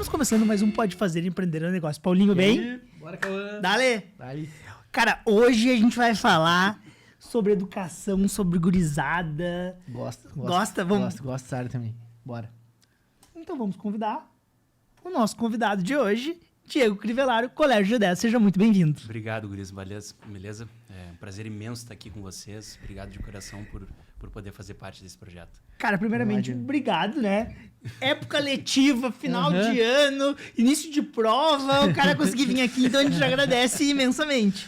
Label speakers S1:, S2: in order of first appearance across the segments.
S1: Estamos começando mais um Pode Fazer Empreender um Negócio. Paulinho, bem?
S2: Bora, Cauã.
S1: Dale!
S2: Dale.
S1: Cara, hoje a gente vai falar sobre educação, sobre gurizada. Gosta? Vamos.
S2: Gosto dessa área também. Bora.
S1: Então vamos convidar o nosso convidado de hoje, Diego Crivellaro, Colégio G10. Seja muito bem-vindo.
S3: Obrigado, guris. Beleza? É um prazer imenso estar aqui com vocês. Obrigado de coração por poder fazer parte desse projeto.
S1: Cara, primeiramente, obrigado, né? Época letiva, final de ano, início de prova, o cara conseguir vir aqui, então a gente agradece imensamente.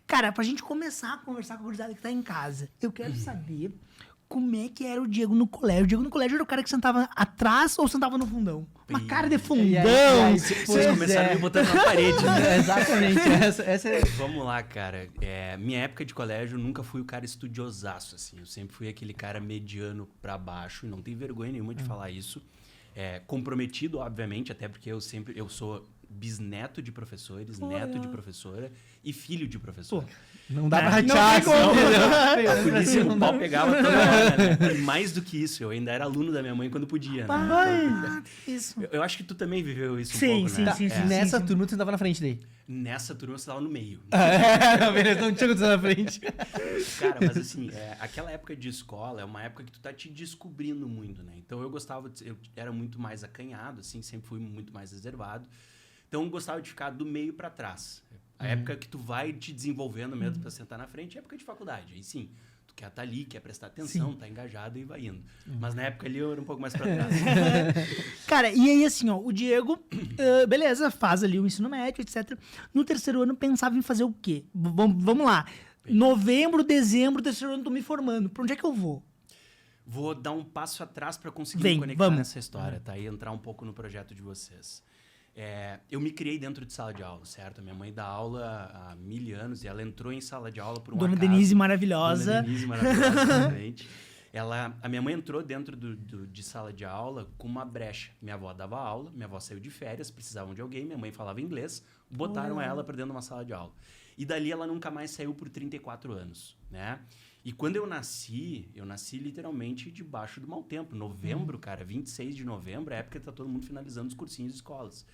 S1: Cara, pra gente começar a conversar com a gurizada que tá em casa, eu quero saber como é que era o Diego no colégio. O Diego no colégio era o cara que sentava atrás ou sentava no fundão? Uma cara de fundão.
S3: Vocês começaram me botando na parede, né?
S2: Exatamente. Essa é...
S3: Vamos lá, cara. Minha época de colégio, eu nunca fui o cara estudiosaço, assim. Eu sempre fui aquele cara mediano pra baixo, e não tenho vergonha nenhuma de falar isso. Comprometido, obviamente, até porque eu sou bisneto de professores, neto de professora e filho de professor.
S2: Não dá pra ratear.
S3: A polícia no pau pegava toda hora, né? E mais do que isso, eu ainda era aluno da minha mãe quando podia, né?
S1: Isso.
S3: Eu acho que tu também viveu isso
S1: Sim,
S3: um pouco, né?
S1: sim.
S2: Nessa turma, você tava na frente daí.
S3: Nessa turma você tava no meio.
S2: Não, beleza, não tinha acontecido na frente.
S3: Cara, mas assim, aquela época de escola é uma época que tu tá te descobrindo muito, né? Então eu era muito mais acanhado, assim, sempre fui muito mais reservado. Então eu gostava de ficar do meio para trás. A época que tu vai te desenvolvendo mesmo para sentar na frente é época de faculdade. Aí sim, tu quer estar ali, quer prestar atenção, tá engajado e vai indo. Mas na época ali eu era um pouco mais para trás.
S1: Cara, e aí assim, ó, o Diego, beleza, faz ali o ensino médio, etc. No terceiro ano pensava em fazer o quê? Vamos lá. Novembro, dezembro, terceiro ano, tô me formando. Pra onde é que eu vou?
S3: Vou dar um passo atrás para conseguir me conectar nessa história, tá? E entrar um pouco no projeto de vocês. Eu me criei dentro de sala de aula, certo? Minha mãe dá aula há 1000 anos e ela entrou em sala de aula por um
S1: Dona
S3: acaso.
S1: Denise maravilhosa.
S3: Dona Denise maravilhosa, exatamente. A minha mãe entrou dentro de sala de aula com uma brecha. Minha avó dava aula, minha avó saiu de férias, precisavam de alguém, minha mãe falava inglês, botaram ela para dentro de uma sala de aula. E dali ela nunca mais saiu por 34 anos, né? E quando eu nasci literalmente debaixo do mau tempo. Novembro, cara, 26 de novembro, é a época que tá todo mundo finalizando os cursinhos de escolas.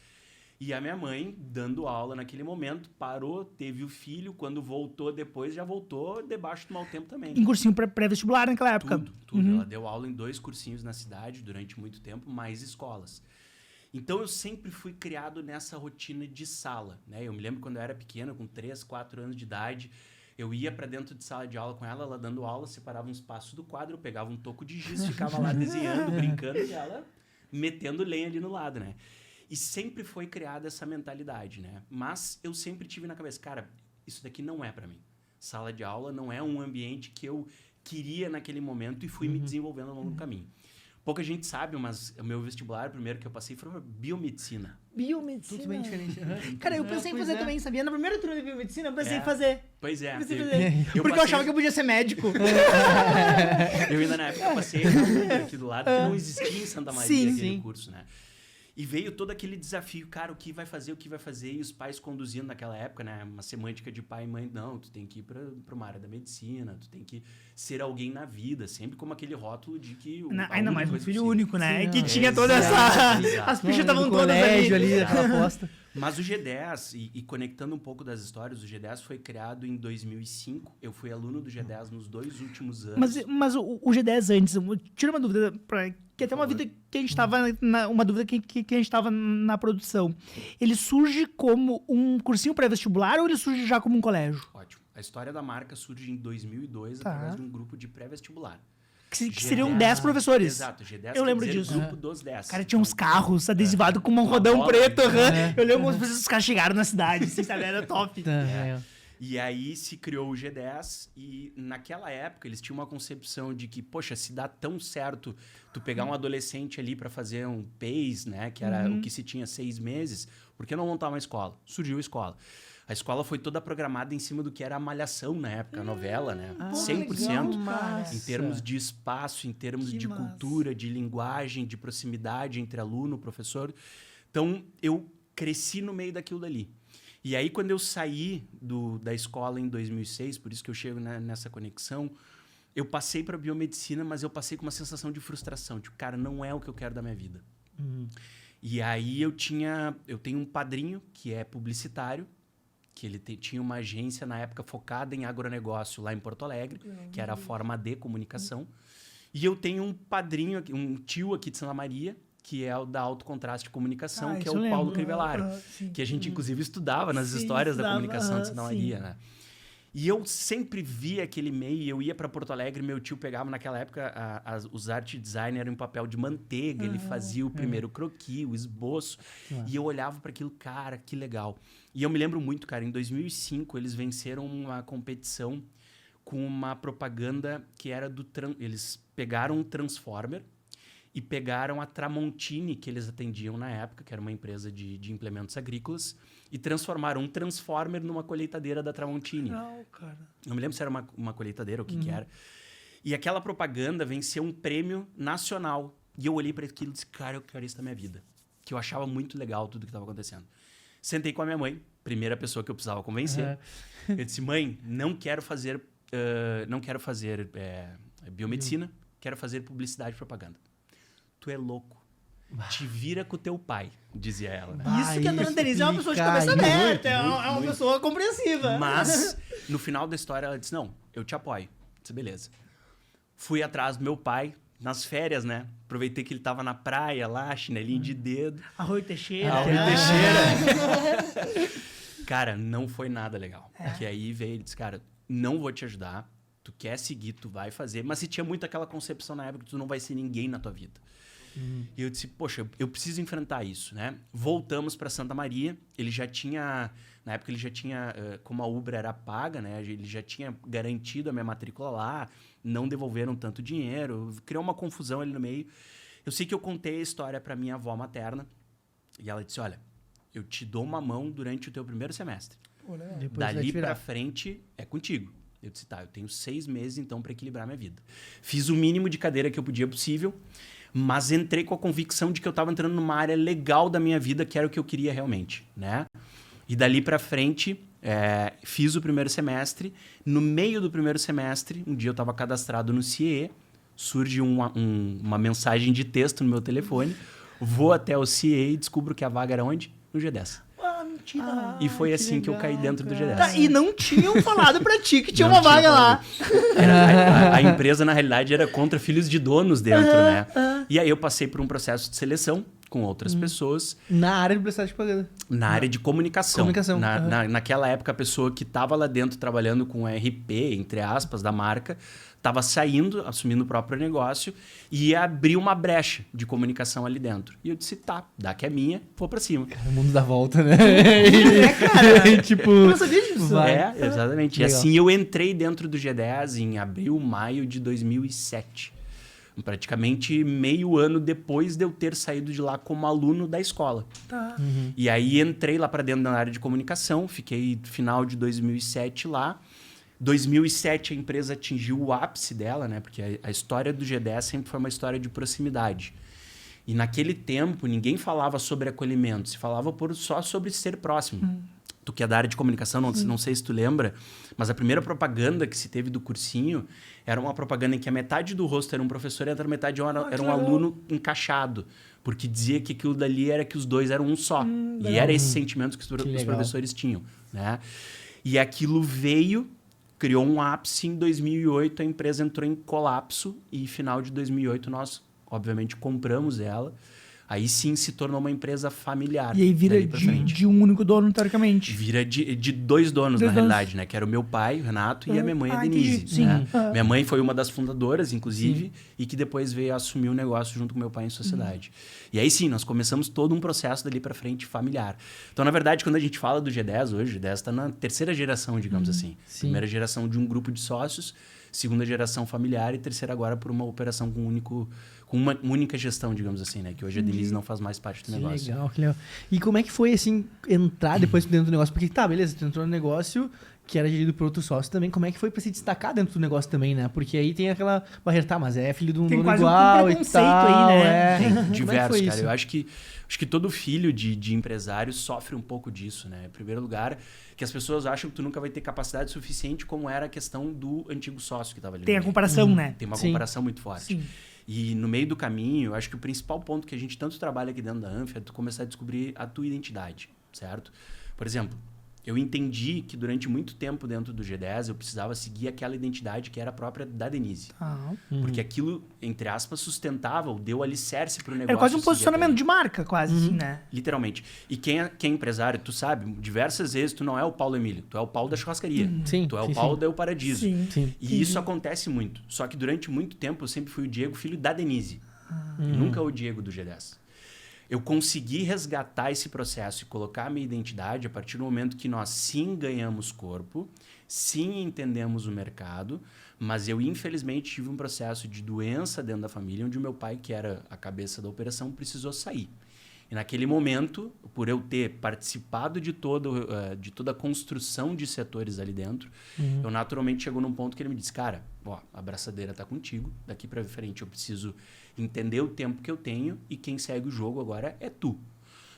S3: E a minha mãe, dando aula naquele momento, parou, teve o filho, quando voltou depois, já voltou debaixo do mau tempo também.
S1: Em cursinho pré-vestibular naquela época?
S3: Tudo. Ela deu aula em 2 cursinhos na cidade durante muito tempo, mais escolas. Então eu sempre fui criado nessa rotina de sala, né? Eu me lembro quando eu era pequeno, com 3, 4 anos de idade, eu ia para dentro de sala de aula com ela dando aula, separava um espaço do quadro, eu pegava um toco de giz, ficava lá desenhando, brincando, e ela metendo lenha ali no lado, né? E sempre foi criada essa mentalidade, né? Mas eu sempre tive na cabeça, cara, isso daqui não é para mim. Sala de aula não é um ambiente que eu queria naquele momento e fui me desenvolvendo ao longo do caminho. Pouca gente sabe, mas o meu vestibular, o primeiro que eu passei, foi biomedicina.
S1: Biomedicina?
S2: Tudo bem diferente.
S1: Cara, eu pensei em fazer também, sabia? Na primeira turma de biomedicina, eu pensei em fazer.
S3: Pois é.
S1: Porque eu achava que eu podia ser médico.
S3: Eu ainda na época passei na UBA aqui do lado, que não existia em Santa Maria aquele curso, né? E veio todo aquele desafio, cara, o que vai fazer, e os pais conduzindo naquela época, né, uma semântica de pai e mãe, não, tu tem que ir para uma área da medicina, tu tem que ser alguém na vida, sempre como aquele rótulo de que...
S1: Ainda mais um filho único, né,
S2: Sim,
S1: que tinha toda essa...
S3: Exato.
S1: As fichas estavam todas
S2: ali, aquela aposta.
S3: Mas o G10, e conectando um pouco das histórias, o G10 foi criado em 2005. Eu fui aluno do G10 nos 2 últimos anos.
S1: Mas o G10 antes, tira uma dúvida, que até uma vida que a gente estava uma dúvida que a gente estava na produção. Ele surge como um cursinho pré-vestibular ou ele surge já como um colégio?
S3: Ótimo. A história da marca surge em 2002 através de um grupo de pré-vestibular.
S1: Que seriam 10 professores.
S3: Exato, G10
S1: eu lembro disso.
S3: Grupo dos 10.
S1: Cara, tinha uns carros adesivados com um rodão preto. Eu lembro que os caras chegaram na cidade, assim, sabe? Era top.
S3: E aí se criou o G10 e naquela época eles tinham uma concepção de que, poxa, se dá tão certo tu pegar um adolescente ali para fazer um PACE, né? Que era o que se tinha 6 meses, por que não montar uma escola? Surgiu a escola. A escola foi toda programada em cima do que era a Malhação na época, a novela, né? 100%.
S1: Legal,
S3: em termos de espaço, em termos de cultura, de linguagem, de proximidade entre aluno e professor. Então, eu cresci no meio daquilo dali. E aí, quando eu saí da escola em 2006, por isso que eu chego nessa conexão, eu passei para biomedicina, mas eu passei com uma sensação de frustração. Tipo, cara, não é o que eu quero da minha vida. E aí eu tenho um padrinho que é publicitário, que ele tinha uma agência na época focada em agronegócio lá em Porto Alegre, que era a Forma D Comunicação. E eu tenho um padrinho, um tio aqui de Santa Maria, que é o da Alto Contraste Comunicação, que é
S1: isso
S3: o
S1: eu
S3: Paulo
S1: lembro.
S3: Crivellaro,
S1: Sim.
S3: que a gente inclusive estudava nas
S1: Sim,
S3: histórias da
S1: estudava,
S3: comunicação de Santa
S1: sim.
S3: Maria, né? E eu sempre via aquele meio, eu ia para Porto Alegre, meu tio pegava naquela época, os art design eram em papel de manteiga, ele fazia o primeiro croquis, o esboço, e eu olhava para aquilo, cara, que legal. E eu me lembro muito, cara, em 2005 eles venceram uma competição com uma propaganda que era eles pegaram um Transformer e pegaram a Tramontini, que eles atendiam na época, que era uma empresa de implementos agrícolas, e transformaram um Transformer numa colheitadeira da Tramontini.
S1: Legal, cara.
S3: Não me lembro se era uma colheitadeira ou o que era. E aquela propaganda venceu um prêmio nacional. E eu olhei para aquilo e disse, cara, eu quero isso na minha vida. Que eu achava muito legal tudo que estava acontecendo. Sentei com a minha mãe, primeira pessoa que eu precisava convencer. Eu disse, mãe, não quero fazer biomedicina, quero fazer publicidade e propaganda. Tu é louco. Te vira com o teu pai, dizia ela. Né?
S1: Isso que a dona
S2: isso
S1: Denise é uma pessoa de
S2: fica
S1: cabeça
S2: aí,
S1: aberta, é
S3: muito,
S1: uma
S3: muito.
S1: pessoa compreensiva.
S3: Mas, no final da história, ela disse, não, eu te apoio. Eu disse, beleza. Fui atrás do meu pai, nas férias, né? Aproveitei que ele tava na praia lá, chinelinho de dedo.
S1: Arroio Teixeira.
S3: Arroio Teixeira. Cara, não foi nada legal. Porque aí veio ele disse, cara, não vou te ajudar. Tu quer seguir, tu vai fazer. Mas se tinha muito aquela concepção na época que tu não vai ser ninguém na tua vida. E eu disse, poxa, eu preciso enfrentar isso, né? Voltamos para Santa Maria. Ele já tinha... Na época ele já tinha... como a Ubra era paga, né? Ele já tinha garantido a minha matrícula lá. Não devolveram tanto dinheiro. Criou uma confusão ali no meio. Eu sei que eu contei a história para minha avó materna. E ela disse, olha, eu te dou uma mão durante o teu primeiro semestre.
S1: Pô, né?
S2: Depois vai
S3: Dali
S2: te virar.
S3: pra frente é contigo. Eu disse, tá, eu tenho 6 meses então para equilibrar minha vida. Fiz o mínimo de cadeira que eu podia possível, mas entrei com a convicção de que eu estava entrando numa área legal da minha vida, que era o que eu queria realmente, né? E dali pra frente, fiz o primeiro semestre. No meio do primeiro semestre, um dia eu estava cadastrado no CIE, surge uma mensagem de texto no meu telefone, vou até o CIE e descubro que a vaga era onde? No G10.
S1: Ah, mentira.
S3: E foi assim que eu caí dentro do G10.
S1: Tá, e não tinham falado pra ti que tinha
S3: Não
S1: uma
S3: tinha
S1: vaga lá.
S3: falado. A empresa, na realidade, era contra filhos de donos dentro, né? E aí eu passei por um processo de seleção com outras pessoas
S2: Na área de publicidade de propaganda.
S3: na área de comunicação.
S2: Comunicação,
S3: Naquela época, a pessoa que estava lá dentro trabalhando com RP, entre aspas, da marca, estava saindo, assumindo o próprio negócio e ia abrir uma brecha de comunicação ali dentro. E eu disse, tá, dá que é minha, vou pra cima.
S2: O mundo dá volta, né?
S1: cara.
S2: tipo,
S1: Eu não sabia disso.
S2: vai.
S3: É, exatamente. E
S2: Legal.
S3: assim eu entrei dentro do G10 em abril, maio de 2007. Praticamente meio ano depois de eu ter saído de lá como aluno da escola.
S1: Tá.
S3: E aí entrei lá para dentro da área de comunicação, fiquei final de 2007 lá. 2007 a empresa atingiu o ápice dela, né? Porque a história do G10 sempre foi uma história de proximidade. E naquele tempo ninguém falava sobre acolhimento, se falava só sobre ser próximo. Tu que é da área de comunicação, não sei se tu lembra, mas a primeira propaganda que se teve do cursinho era uma propaganda em que a metade do rosto era um professor e a outra metade era um aluno encaixado. Porque dizia que aquilo dali era que os dois eram um só. E era esse sentimento que os
S2: legal.
S3: professores tinham, né? E aquilo veio, criou um ápice em 2008, a empresa entrou em colapso e final de 2008 nós, obviamente, compramos ela. Aí sim se tornou uma empresa familiar.
S1: E aí vira
S3: dali pra frente.
S1: de um único dono, teoricamente.
S3: Vira de 2 donos, na realidade, né? Que era o meu pai, o Renato, e a minha mãe, a Denise.
S1: entendi. Sim.
S3: Né? Minha mãe foi uma das fundadoras, inclusive, e que depois veio assumir o negócio junto com meu pai em sociedade. E aí sim, nós começamos todo um processo dali pra frente familiar. Então, na verdade, quando a gente fala do G10 hoje, o G10 está na 3ª geração, digamos assim.
S2: Sim.
S3: Primeira geração de um grupo de sócios, 2ª geração familiar e 3ª agora por uma operação com uma única gestão, digamos assim, né? Que hoje a Denise não faz mais parte do negócio.
S2: Que legal. E como é que foi, assim, entrar depois dentro do negócio? Porque, tá, beleza, tu entrou no negócio que era gerido por outro sócio também, como é que foi pra se destacar dentro do negócio também, né? Porque aí tem aquela barreira, tá, mas é filho de um
S1: Tem
S2: dono
S1: quase um
S2: igual e
S1: preconceito
S2: tal,
S1: aí, né?
S3: Tem
S2: Como é que
S3: diversos,
S2: foi
S3: cara.
S2: isso?
S3: Eu acho que todo filho de empresário sofre um pouco disso, né? Em primeiro lugar, que as pessoas acham que tu nunca vai ter capacidade suficiente, como era a questão do antigo sócio que estava ali.
S1: Tem
S3: no
S1: a
S3: meio.
S1: comparação, né?
S3: Tem uma
S2: Sim.
S3: comparação muito forte.
S1: Sim.
S3: E no meio do caminho, eu acho que o principal ponto que a gente tanto trabalha aqui dentro da Anf é tu começar a descobrir a tua identidade, certo? Por exemplo, eu entendi que durante muito tempo dentro do G10 eu precisava seguir aquela identidade que era própria da Denise.
S1: Ah.
S3: Porque aquilo, entre aspas, sustentava, deu alicerce pro negócio.
S1: Era quase um
S3: seguir
S1: posicionamento
S3: aquele-
S1: de marca, quase, assim, né?
S3: Literalmente. E quem é empresário, tu sabe, diversas vezes tu não é o Paulo Emílio, tu é o Paulo da churrascaria.
S2: Sim,
S3: Tu é o
S2: sim,
S3: Paulo
S2: sim.
S3: da Eu Paradiso.
S1: Sim.
S2: Sim.
S3: E isso acontece muito. Só que durante muito tempo eu sempre fui o Diego, filho da Denise. E nunca o Diego do G10. Eu consegui resgatar esse processo e colocar a minha identidade a partir do momento que nós sim ganhamos corpo, sim entendemos o mercado, mas eu infelizmente tive um processo de doença dentro da família, onde o meu pai, que era a cabeça da operação, precisou sair. E naquele momento, por eu ter participado de toda a construção de setores ali dentro, eu naturalmente chegou num ponto que ele me disse, cara, ó, a abraçadeira tá contigo, daqui para frente eu preciso entender o tempo que eu tenho e quem segue o jogo agora é tu.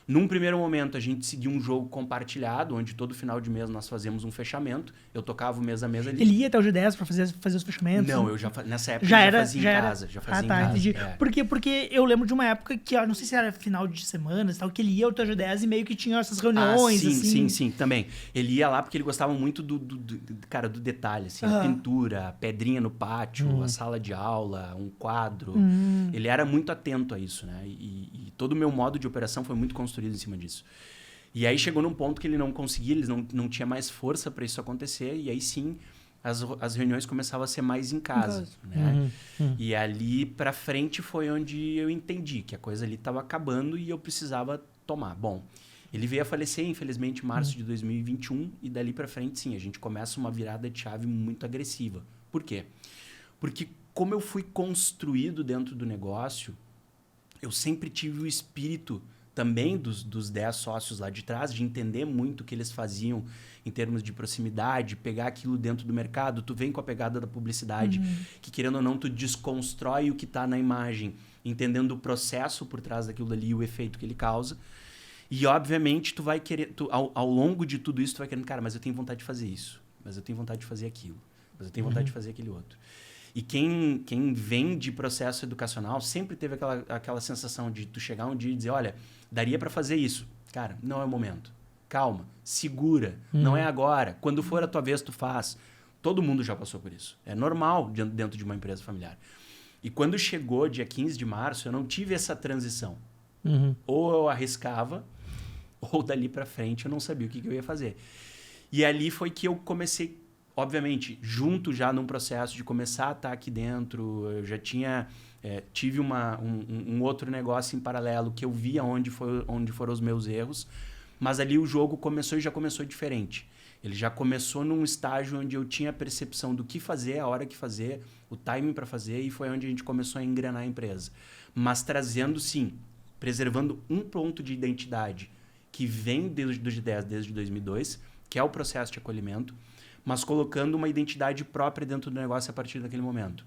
S3: Num primeiro momento, a gente seguiu um jogo compartilhado, onde todo final de mês nós fazíamos um fechamento. Eu tocava o mês a mês ali.
S1: Ele ia até o G10 pra fazer os fechamentos?
S3: Não, eu nessa época
S1: já
S3: eu
S1: era,
S3: fazia
S1: já
S3: em
S1: era.
S3: casa. Já fazia
S1: Ah, tá,
S3: em casa.
S1: entendi.
S3: É.
S1: Porque eu lembro de uma época que, não sei se era final de semana, tal, que ele ia ao teu G10 e meio que tinha essas reuniões,
S3: sim,
S1: assim.
S3: sim, também. Ele ia lá porque ele gostava muito do detalhe, assim, a
S1: Aham.
S3: pintura, a pedrinha no pátio, a sala de aula, um quadro. Ele era muito atento a isso, né? E todo o meu modo de operação foi muito construído em cima disso. E aí chegou num ponto que ele não conseguia, ele não tinha mais força para isso acontecer, e aí sim as reuniões começavam a ser mais em casa, né? E ali para frente foi onde eu entendi que a coisa ali estava acabando e eu precisava tomar. Bom, ele veio a falecer, infelizmente, em março de 2021, e dali para frente, sim, a gente começa uma virada de chave muito agressiva. Por quê? Porque como eu fui construído dentro do negócio, eu sempre tive o espírito também dos 10 sócios lá de trás, de entender muito o que eles faziam em termos de proximidade, pegar aquilo dentro do mercado. Tu vem com a pegada da publicidade, que querendo ou não, tu desconstrói o que está na imagem, entendendo o processo por trás daquilo dali e o efeito que ele causa. E, obviamente, tu vai querer, ao longo de tudo isso, tu vai querendo, cara, mas eu tenho vontade de fazer isso, mas eu tenho vontade de fazer aquilo, mas eu tenho vontade de fazer aquele outro. E quem vem de processo educacional sempre teve aquela sensação de tu chegar um dia e dizer, olha, daria para fazer isso. Cara, não é o momento. Calma, segura, não é agora. Quando for a tua vez, tu faz. Todo mundo já passou por isso. É normal dentro de uma empresa familiar. E quando chegou dia 15 de março, eu não tive essa transição. Ou eu arriscava, ou dali para frente eu não sabia o que eu ia fazer. E ali foi que eu comecei, obviamente, junto já num processo de começar a estar aqui dentro, eu já tive um outro negócio em paralelo que eu via onde foram os meus erros, mas ali o jogo começou e já começou diferente. Ele já começou num estágio onde eu tinha a percepção do que fazer, a hora que fazer, o timing para fazer, e foi onde a gente começou a engrenar a empresa. Mas trazendo, sim, preservando um ponto de identidade que vem do G10 desde 2002, que é o processo de acolhimento, mas colocando uma identidade própria dentro do negócio a partir daquele momento.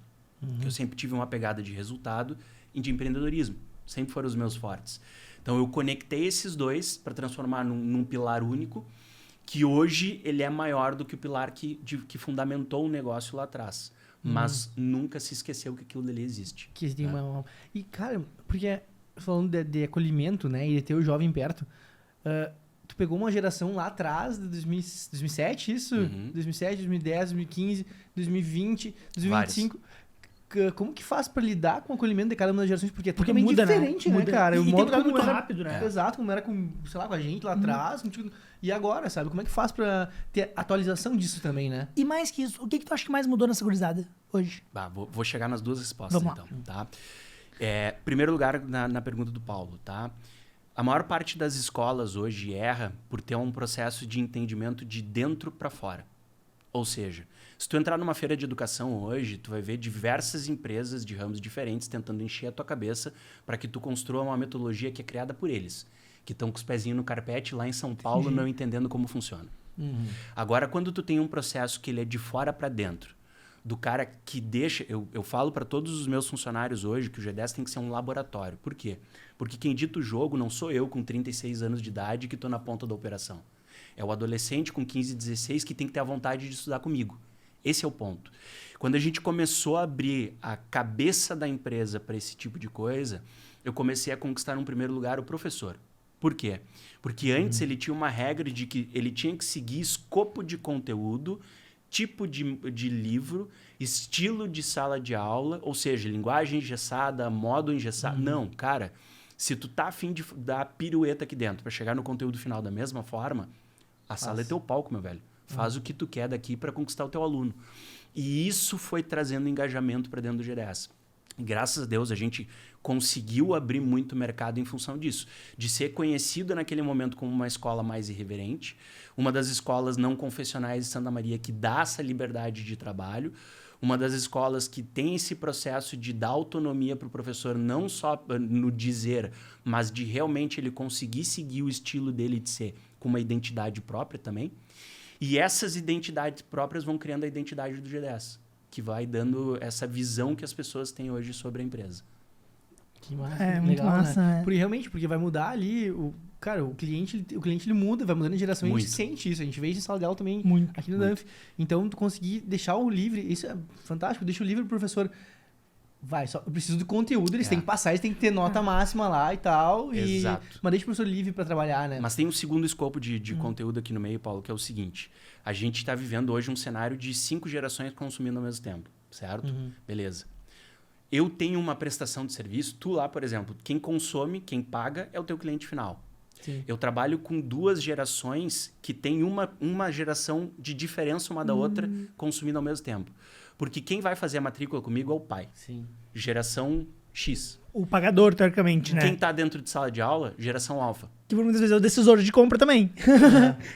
S3: Eu sempre tive uma pegada de resultado e de empreendedorismo. Sempre foram os meus fortes. Então, eu conectei esses dois para transformar num pilar único, que hoje ele é maior do que o pilar que fundamentou o negócio lá atrás. Mas nunca se esqueceu que aquilo dali existe.
S2: Que tem E, cara, porque falando de acolhimento, né, e de ter o jovem perto, tu pegou uma geração lá atrás, de 2007, isso? 2007, 2010, 2015, 2020, 2025. Como que faz pra lidar com o acolhimento de cada uma das gerações? Porque é totalmente
S1: muda, né?
S2: diferente, né,
S1: Muda.
S2: cara?
S1: E
S2: O
S1: tem
S2: modo
S1: mudado
S2: como
S1: muito
S2: era-
S1: rápido, né?
S2: Exato, como era com, sei lá, com a gente lá atrás. Contigo. E agora, sabe? Como é que faz pra ter atualização disso também, né?
S1: E mais que isso, o que tu acha que mais mudou nessa gurizada hoje?
S3: Vou chegar nas duas respostas,
S1: Vamos lá.
S3: então. Tá? Primeiro lugar, na pergunta do Paulo, tá? A maior parte das escolas hoje erra por ter um processo de entendimento de dentro para fora. Ou seja, se tu entrar numa feira de educação hoje, tu vai ver diversas empresas de ramos diferentes tentando encher a tua cabeça para que tu construa uma metodologia que é criada por eles, que estão com os pezinhos no carpete lá em São Paulo, não entendendo como funciona. Agora, quando tu tem um processo que ele é de fora para dentro, do cara que deixa... Eu falo para todos os meus funcionários hoje que o G10 tem que ser um laboratório. Por quê? Porque quem dita o jogo não sou eu com 36 anos de idade que estou na ponta da operação. É o adolescente com 15, 16 que tem que ter a vontade de estudar comigo. Esse é o ponto. Quando a gente começou a abrir a cabeça da empresa para esse tipo de coisa, eu comecei a conquistar, em primeiro lugar, o professor. Por quê? Porque antes ele tinha uma regra de que ele tinha que seguir escopo de conteúdo, tipo de livro, estilo de sala de aula, ou seja, linguagem engessada, modo engessado. Não, cara, se tu tá afim de dar pirueta aqui dentro para chegar no conteúdo final da mesma forma, a sala é teu palco, meu velho. Faz o que tu quer daqui para conquistar o teu aluno. E isso foi trazendo engajamento para dentro do G10. Graças a Deus, a gente conseguiu abrir muito mercado em função disso. De ser conhecido naquele momento como uma escola mais irreverente, uma das escolas não confessionais de Santa Maria que dá essa liberdade de trabalho, uma das escolas que tem esse processo de dar autonomia para o professor, não só no dizer, mas de realmente ele conseguir seguir o estilo dele de ser, com uma identidade própria também. E essas identidades próprias vão criando a identidade do G10, que vai dando essa visão que as pessoas têm hoje sobre a empresa.
S2: Que massa,
S1: É, muito massa, né?
S2: Porque realmente, porque vai mudar ali, o cliente ele muda, vai mudando de geração e a gente sente isso. A gente vê isso em sala de aula também, aqui no Danf. Então, tu conseguir deixar o livre, isso é fantástico, deixa o livre pro professor. Eu preciso do conteúdo, eles têm que passar, eles têm que ter nota máxima lá e tal.
S3: Exato.
S2: Mas deixa o professor livre para trabalhar, né?
S3: Mas tem um segundo escopo de conteúdo aqui no meio, Paulo, que é o seguinte. A gente está vivendo hoje um cenário de 5 gerações consumindo ao mesmo tempo, certo? Beleza. Eu tenho uma prestação de serviço, tu lá, por exemplo, quem consome, quem paga é o teu cliente final.
S2: Sim.
S3: Eu trabalho com 2 gerações que têm uma geração de diferença uma da outra consumindo ao mesmo tempo. Porque quem vai fazer a matrícula comigo é o pai.
S2: Sim.
S3: Geração X.
S1: O pagador, teoricamente, né?
S3: Quem está dentro de sala de aula, geração alfa.
S1: Que por muitas vezes é o decisor de compra também.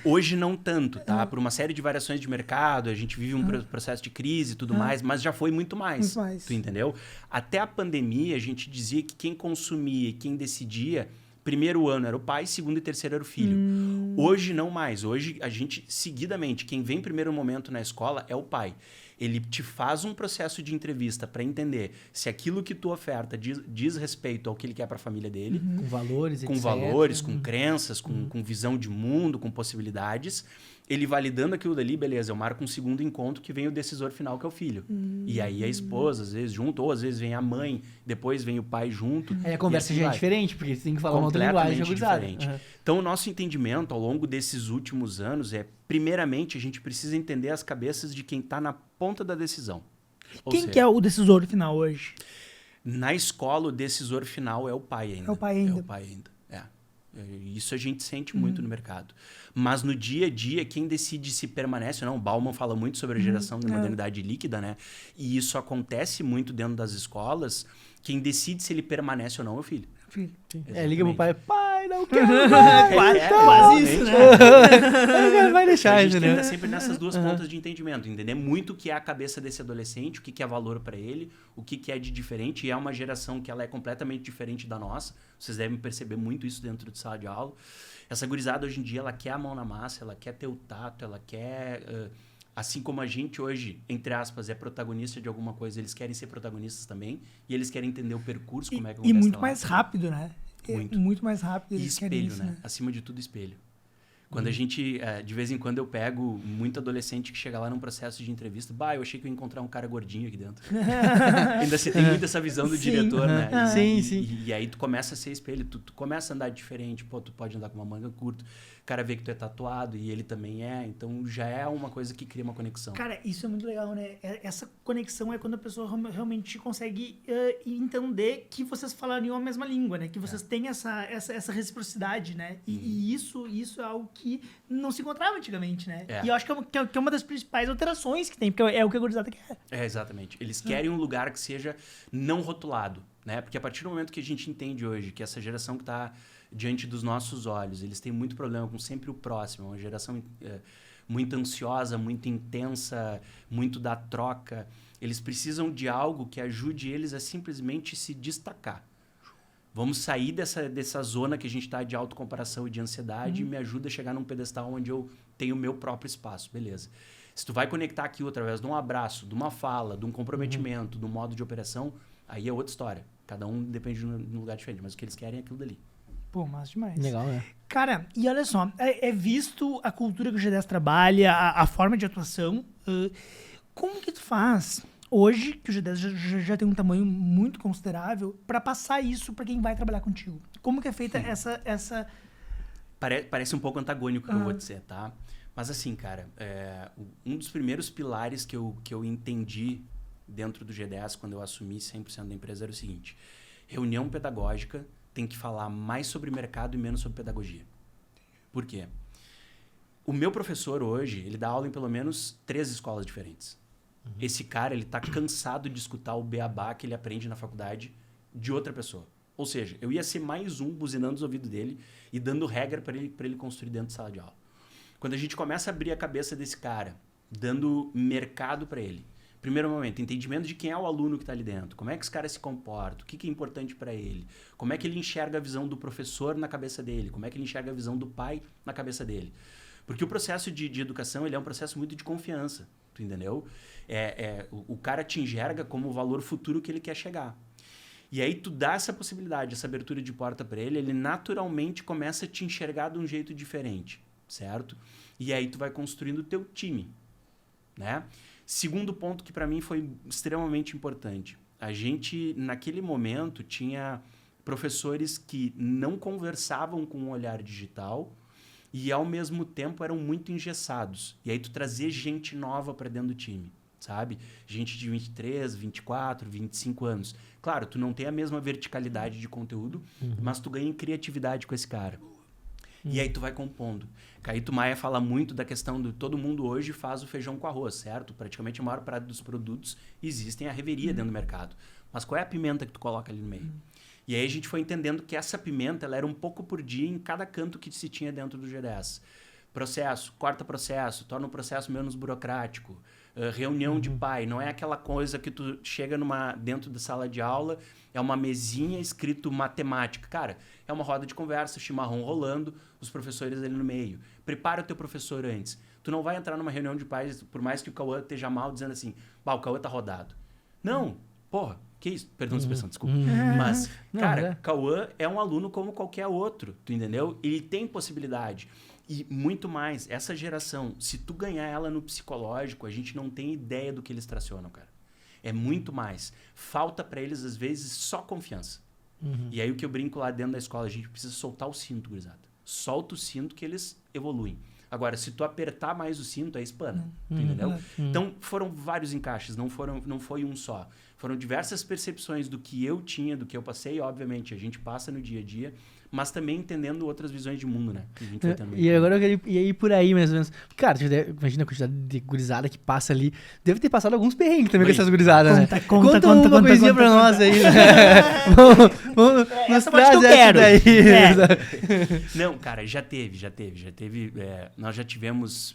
S3: Hoje não tanto, tá? Por uma série de variações de mercado, a gente vive um processo de crise e tudo mais, mas já foi muito mais.
S1: Muito mais.
S3: Tu entendeu? Até a pandemia, a gente dizia que quem consumia e quem decidia, primeiro ano era o pai, segundo e terceiro era o filho. Hoje não mais. Hoje a gente, seguidamente, quem vem primeiro momento na escola é o pai. Ele te faz um processo de entrevista para entender se aquilo que tu oferta diz respeito ao que ele quer para a família dele.
S2: Com valores,
S3: Com
S2: etc.
S3: valores, com crenças, com visão de mundo, com possibilidades. Ele validando aquilo dali, beleza, eu marco um segundo encontro que vem o decisor final, que é o filho. E aí a esposa, às vezes, junto, ou às vezes vem a mãe, depois vem o pai junto.
S2: Aí a conversa já é diferente, porque você tem que falar uma outra linguagem.
S3: Diferente. Então, o nosso entendimento ao longo desses últimos anos é, primeiramente, a gente precisa entender as cabeças de quem está na ponta da decisão.
S1: Quem que é o decisor final hoje?
S3: Na escola, o decisor final é o pai ainda.
S1: É o pai ainda.
S3: É o pai ainda, Isso a gente sente muito no mercado. Mas no dia a dia, quem decide se permanece ou não, o Bauman fala muito sobre a geração da modernidade líquida, né? E isso acontece muito dentro das escolas. Quem decide se ele permanece ou não é o filho.
S2: Liga pro pai, não quero mais.
S1: Quase isso, né?
S2: Vai deixar,
S3: a gente
S2: entendeu?
S3: tenta sempre nessas duas pontas de entendimento, entender muito o que é a cabeça desse adolescente, o que é valor para ele, o que é de diferente, e é uma geração que ela é completamente diferente da nossa. Vocês devem perceber muito isso dentro de sala de aula. Essa gurizada hoje em dia, ela quer a mão na massa, ela quer ter o tato, ela quer... assim como a gente hoje, entre aspas, é protagonista de alguma coisa, eles querem ser protagonistas também, e eles querem entender o percurso, como é que
S1: E muito mais rápido, né? Muito mais rápido.
S3: E
S1: eles querem
S3: espelho,
S1: isso,
S3: né? Acima de tudo, espelho. Quando a gente, de vez em quando, eu pego muito adolescente que chega lá num processo de entrevista, eu achei que eu ia encontrar um cara gordinho aqui dentro. Ainda você tem muito essa visão do diretor, né? E aí tu começa a ser espelho, tu começa a andar diferente, tu pode andar com uma manga curta, o cara vê que tu é tatuado e ele também é, então já é uma coisa que cria uma conexão.
S1: Cara, isso é muito legal, né? Essa conexão é quando a pessoa realmente consegue entender que vocês falariam a mesma língua, né? Que vocês têm essa reciprocidade, né? E isso é algo que não se encontrava antigamente, né? E eu acho que é uma das principais alterações que tem, porque é o que a gurizada quer.
S3: Exatamente. Eles querem um lugar que seja não rotulado, né? Porque a partir do momento que a gente entende hoje que essa geração que está diante dos nossos olhos, eles têm muito problema com sempre o próximo, uma geração muito ansiosa, muito intensa, muito da troca. Eles precisam de algo que ajude eles a simplesmente se destacar. Vamos sair dessa zona que a gente está de autocomparação e de ansiedade e me ajuda a chegar num pedestal onde eu tenho o meu próprio espaço. Beleza. Se tu vai conectar aquilo através de um abraço, de uma fala, de um comprometimento, de um modo de operação, aí é outra história. Cada um depende de um lugar diferente, mas o que eles querem é aquilo dali.
S1: Pô, massa demais.
S2: Legal, né?
S1: Cara, e olha só, é visto a cultura que o G10 trabalha, a forma de atuação. Como que tu faz hoje, que o G10 já tem um tamanho muito considerável, para passar isso para quem vai trabalhar contigo? Como que é feita essa...
S3: Parece um pouco antagônico o que eu vou dizer, tá? Mas assim, cara, um dos primeiros pilares que eu entendi dentro do G10, quando eu assumi 100% da empresa, era o seguinte: reunião pedagógica tem que falar mais sobre mercado e menos sobre pedagogia. Por quê? O meu professor hoje, ele dá aula em pelo menos 3 escolas diferentes. Esse cara, ele tá cansado de escutar o beabá que ele aprende na faculdade de outra pessoa. Ou seja, eu ia ser mais um buzinando os ouvidos dele e dando regra para ele construir dentro de sala de aula. Quando a gente começa a abrir a cabeça desse cara, dando mercado para ele, primeiro momento, entendimento de quem é o aluno que está ali dentro, como é que esse cara se comporta, o que é importante para ele, como é que ele enxerga a visão do professor na cabeça dele, como é que ele enxerga a visão do pai na cabeça dele. Porque o processo de educação, ele é um processo muito de confiança, tu entendeu? O cara te enxerga como o valor futuro que ele quer chegar. E aí tu dá essa possibilidade, essa abertura de porta para ele naturalmente começa a te enxergar de um jeito diferente, certo? E aí tu vai construindo o teu time, né? Segundo ponto que para mim foi extremamente importante. A gente, naquele momento, tinha professores que não conversavam com o olhar digital e, ao mesmo tempo, eram muito engessados. E aí tu trazer gente nova para dentro do time, sabe? Gente de 23, 24, 25 anos. Claro, tu não tem a mesma verticalidade de conteúdo, mas tu ganha em criatividade com esse cara. E aí tu vai compondo. Caíto Maia fala muito da questão do todo mundo hoje faz o feijão com arroz, certo? Praticamente a maior parte dos produtos existem a reveria dentro do mercado. Mas qual é a pimenta que tu coloca ali no meio? E aí a gente foi entendendo que essa pimenta ela era um pouco por dia em cada canto que se tinha dentro do G10. Processo, corta processo, torna o processo menos burocrático. Reunião de pai, não é aquela coisa que tu chega dentro da sala de aula, é uma mesinha escrito matemática. Cara, é uma roda de conversa, chimarrão rolando, os professores ali no meio. Prepara o teu professor antes. Tu não vai entrar numa reunião de pais, por mais que o Cauã esteja mal, dizendo assim, o Cauã tá rodado. Não, porra, que isso? Perdão a expressão, desculpa. Mas, cara, Cauã é um aluno como qualquer outro, tu entendeu? Ele tem possibilidade. E muito mais, essa geração, se tu ganhar ela no psicológico, a gente não tem ideia do que eles tracionam, cara. É muito mais. Falta para eles, às vezes, só confiança. E aí o que eu brinco lá dentro da escola, a gente precisa soltar o cinto, gurizada. Solta o cinto que eles evoluem. Agora, se tu apertar mais o cinto, aí espana. Entendeu? Então, foram vários encaixes, não foi um só. Foram diversas percepções do que eu tinha, do que eu passei. Obviamente, a gente passa no dia a dia, mas também entendendo outras visões de mundo, né? Que a gente vai tendo
S2: e agora eu queria ir por aí, mais ou menos. Cara, imagina a quantidade de gurizada que passa ali. Deve ter passado alguns perrengues também com essas gurizadas, né? Conta uma coisinha pra nós aí. Vamos
S1: essa parte que eu quero.
S3: Não, cara, já teve. Nós já tivemos...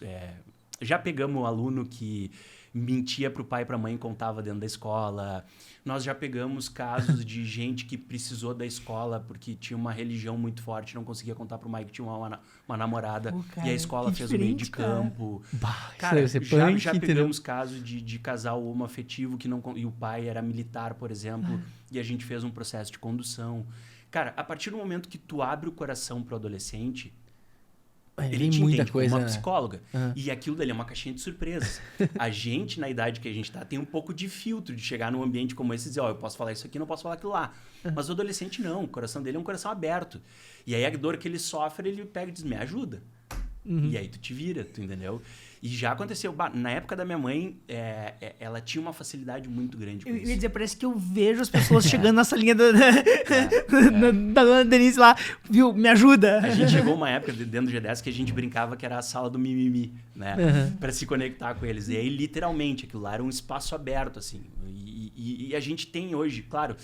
S3: já pegamos um aluno que mentia pro pai e pra mãe e contava dentro da escola. Nós já pegamos casos de gente que precisou da escola porque tinha uma religião muito forte, não conseguia contar pro Mike que tinha uma namorada, cara, e a escola fez o meio de campo. Cara, já pegamos casos de casal homoafetivo que não, e o pai era militar, por exemplo, e a gente fez um processo de condução. Cara, a partir do momento que tu abre o coração pro adolescente, ele te entende como uma psicóloga. E aquilo dali é uma caixinha de surpresas. A gente, na idade que a gente tá, tem um pouco de filtro de chegar num ambiente como esse e dizer, eu posso falar isso aqui, não posso falar aquilo lá. Mas o adolescente não, o coração dele é um coração aberto. E aí a dor que ele sofre, ele pega e diz, me ajuda. E aí tu te vira, tu entendeu? E já aconteceu, na época da minha mãe, ela tinha uma facilidade muito grande com isso.
S1: Eu ia dizer, parece que eu vejo as pessoas chegando nessa linha da dona Denise lá, viu, me ajuda.
S3: A gente chegou uma época dentro do G10 que a gente brincava que era a sala do mimimi, né? Pra se conectar com eles. E aí, literalmente, aquilo lá era um espaço aberto, assim. E a gente tem hoje, claro,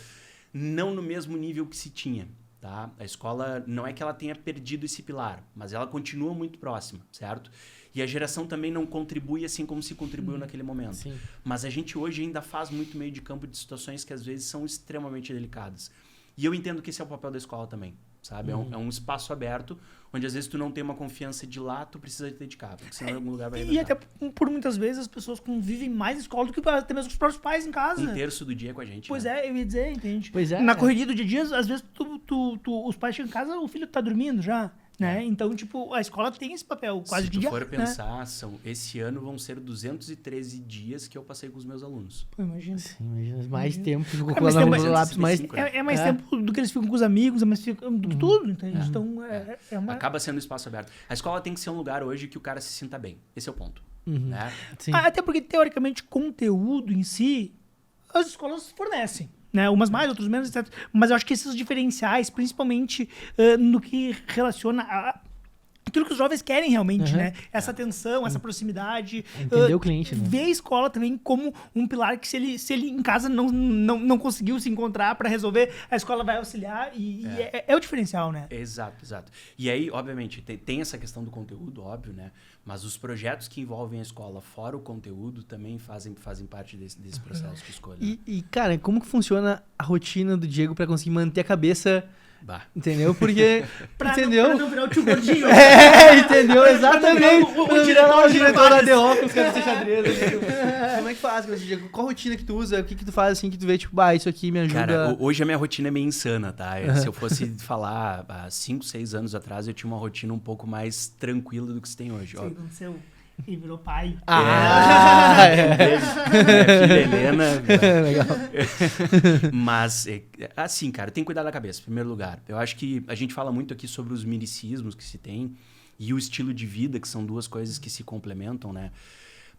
S3: não no mesmo nível que se tinha. Tá? A escola não é que ela tenha perdido esse pilar, mas ela continua muito próxima, certo? E a geração também não contribui assim como se contribuiu naquele momento.
S2: Sim.
S3: Mas a gente hoje ainda faz muito meio de campo de situações que às vezes são extremamente delicadas. E eu entendo que esse é o papel da escola também, sabe? É um espaço aberto, onde às vezes tu não tem uma confiança de lá, tu precisa te dedicar, porque senão em algum lugar vai
S1: E
S3: arrebentar.
S1: até por muitas vezes as pessoas convivem mais na escola do que até mesmo com os próprios pais em casa.
S3: Um terço do dia é com a gente,
S1: Pois
S3: né?
S1: é, eu ia dizer, entende?
S2: Pois é.
S1: Na correria do dia a dia, às vezes os pais chegam em casa, o filho tá dormindo já, né? Então, tipo, a escola tem esse papel quase
S3: Se
S1: que
S3: tu
S1: de
S3: for
S1: né?
S3: pensar, esse ano vão ser 213 dias que eu passei com os meus alunos.
S1: Pô, imagina.
S2: Sim, imagina, mais tempo, ficou
S1: Cara, mas tem
S2: colando no
S1: uma-
S2: lápis, mais...
S3: 165,
S1: É mais tempo do que eles ficam com os amigos, é mais tempo do que tudo, entende?
S2: É.
S1: Então, é uma...
S3: Acaba sendo um espaço aberto. A escola tem que ser um lugar hoje que o cara se sinta bem. Esse é o ponto.
S2: Uhum.
S3: Né?
S2: Sim.
S1: Até porque, teoricamente, conteúdo em si, as escolas fornecem. Né? Umas mais, outras menos, etc. Mas eu acho que esses diferenciais, principalmente no que relaciona a aquilo que os jovens querem realmente,
S2: Uhum.
S1: né? Essa atenção, essa proximidade.
S2: Entender o cliente, né?
S1: Ver a escola também como um pilar que se ele em casa não conseguiu se encontrar para resolver, a escola vai auxiliar e é o diferencial, né?
S3: Exato, exato. E aí, obviamente, tem essa questão do conteúdo, óbvio, né? Mas os projetos que envolvem a escola fora o conteúdo também fazem parte desse processo de escolha.
S2: E, cara, como que funciona a rotina do Diego pra conseguir manter a cabeça,
S3: Bah.
S2: entendeu? Porque,
S1: Pra
S2: entendeu?
S1: não virar o tio gordinho.
S2: Entendeu? Exatamente.
S1: Pra não virar
S2: Pra
S1: o
S2: virar
S1: diretor
S2: lá
S1: Diego
S2: de óculos, cabeça xadrez. assim. Como é que faz, Diego? Qual rotina que tu usa? O que que tu faz assim que tu vê, tipo, isso aqui me ajuda...
S3: Cara, hoje a minha rotina é meio insana, tá? Se eu fosse falar há 5, 6 anos atrás, eu tinha uma rotina um pouco mais tranquila do que se tem hoje. Ó.
S1: Sei, aconteceu. Ele virou pai.
S3: Minha filha Helena.
S2: Legal.
S3: Mas, assim, cara, tem que cuidar da cabeça, em primeiro lugar. Eu acho que a gente fala muito aqui sobre os miricismos que se tem e o estilo de vida, que são duas coisas que se complementam, né?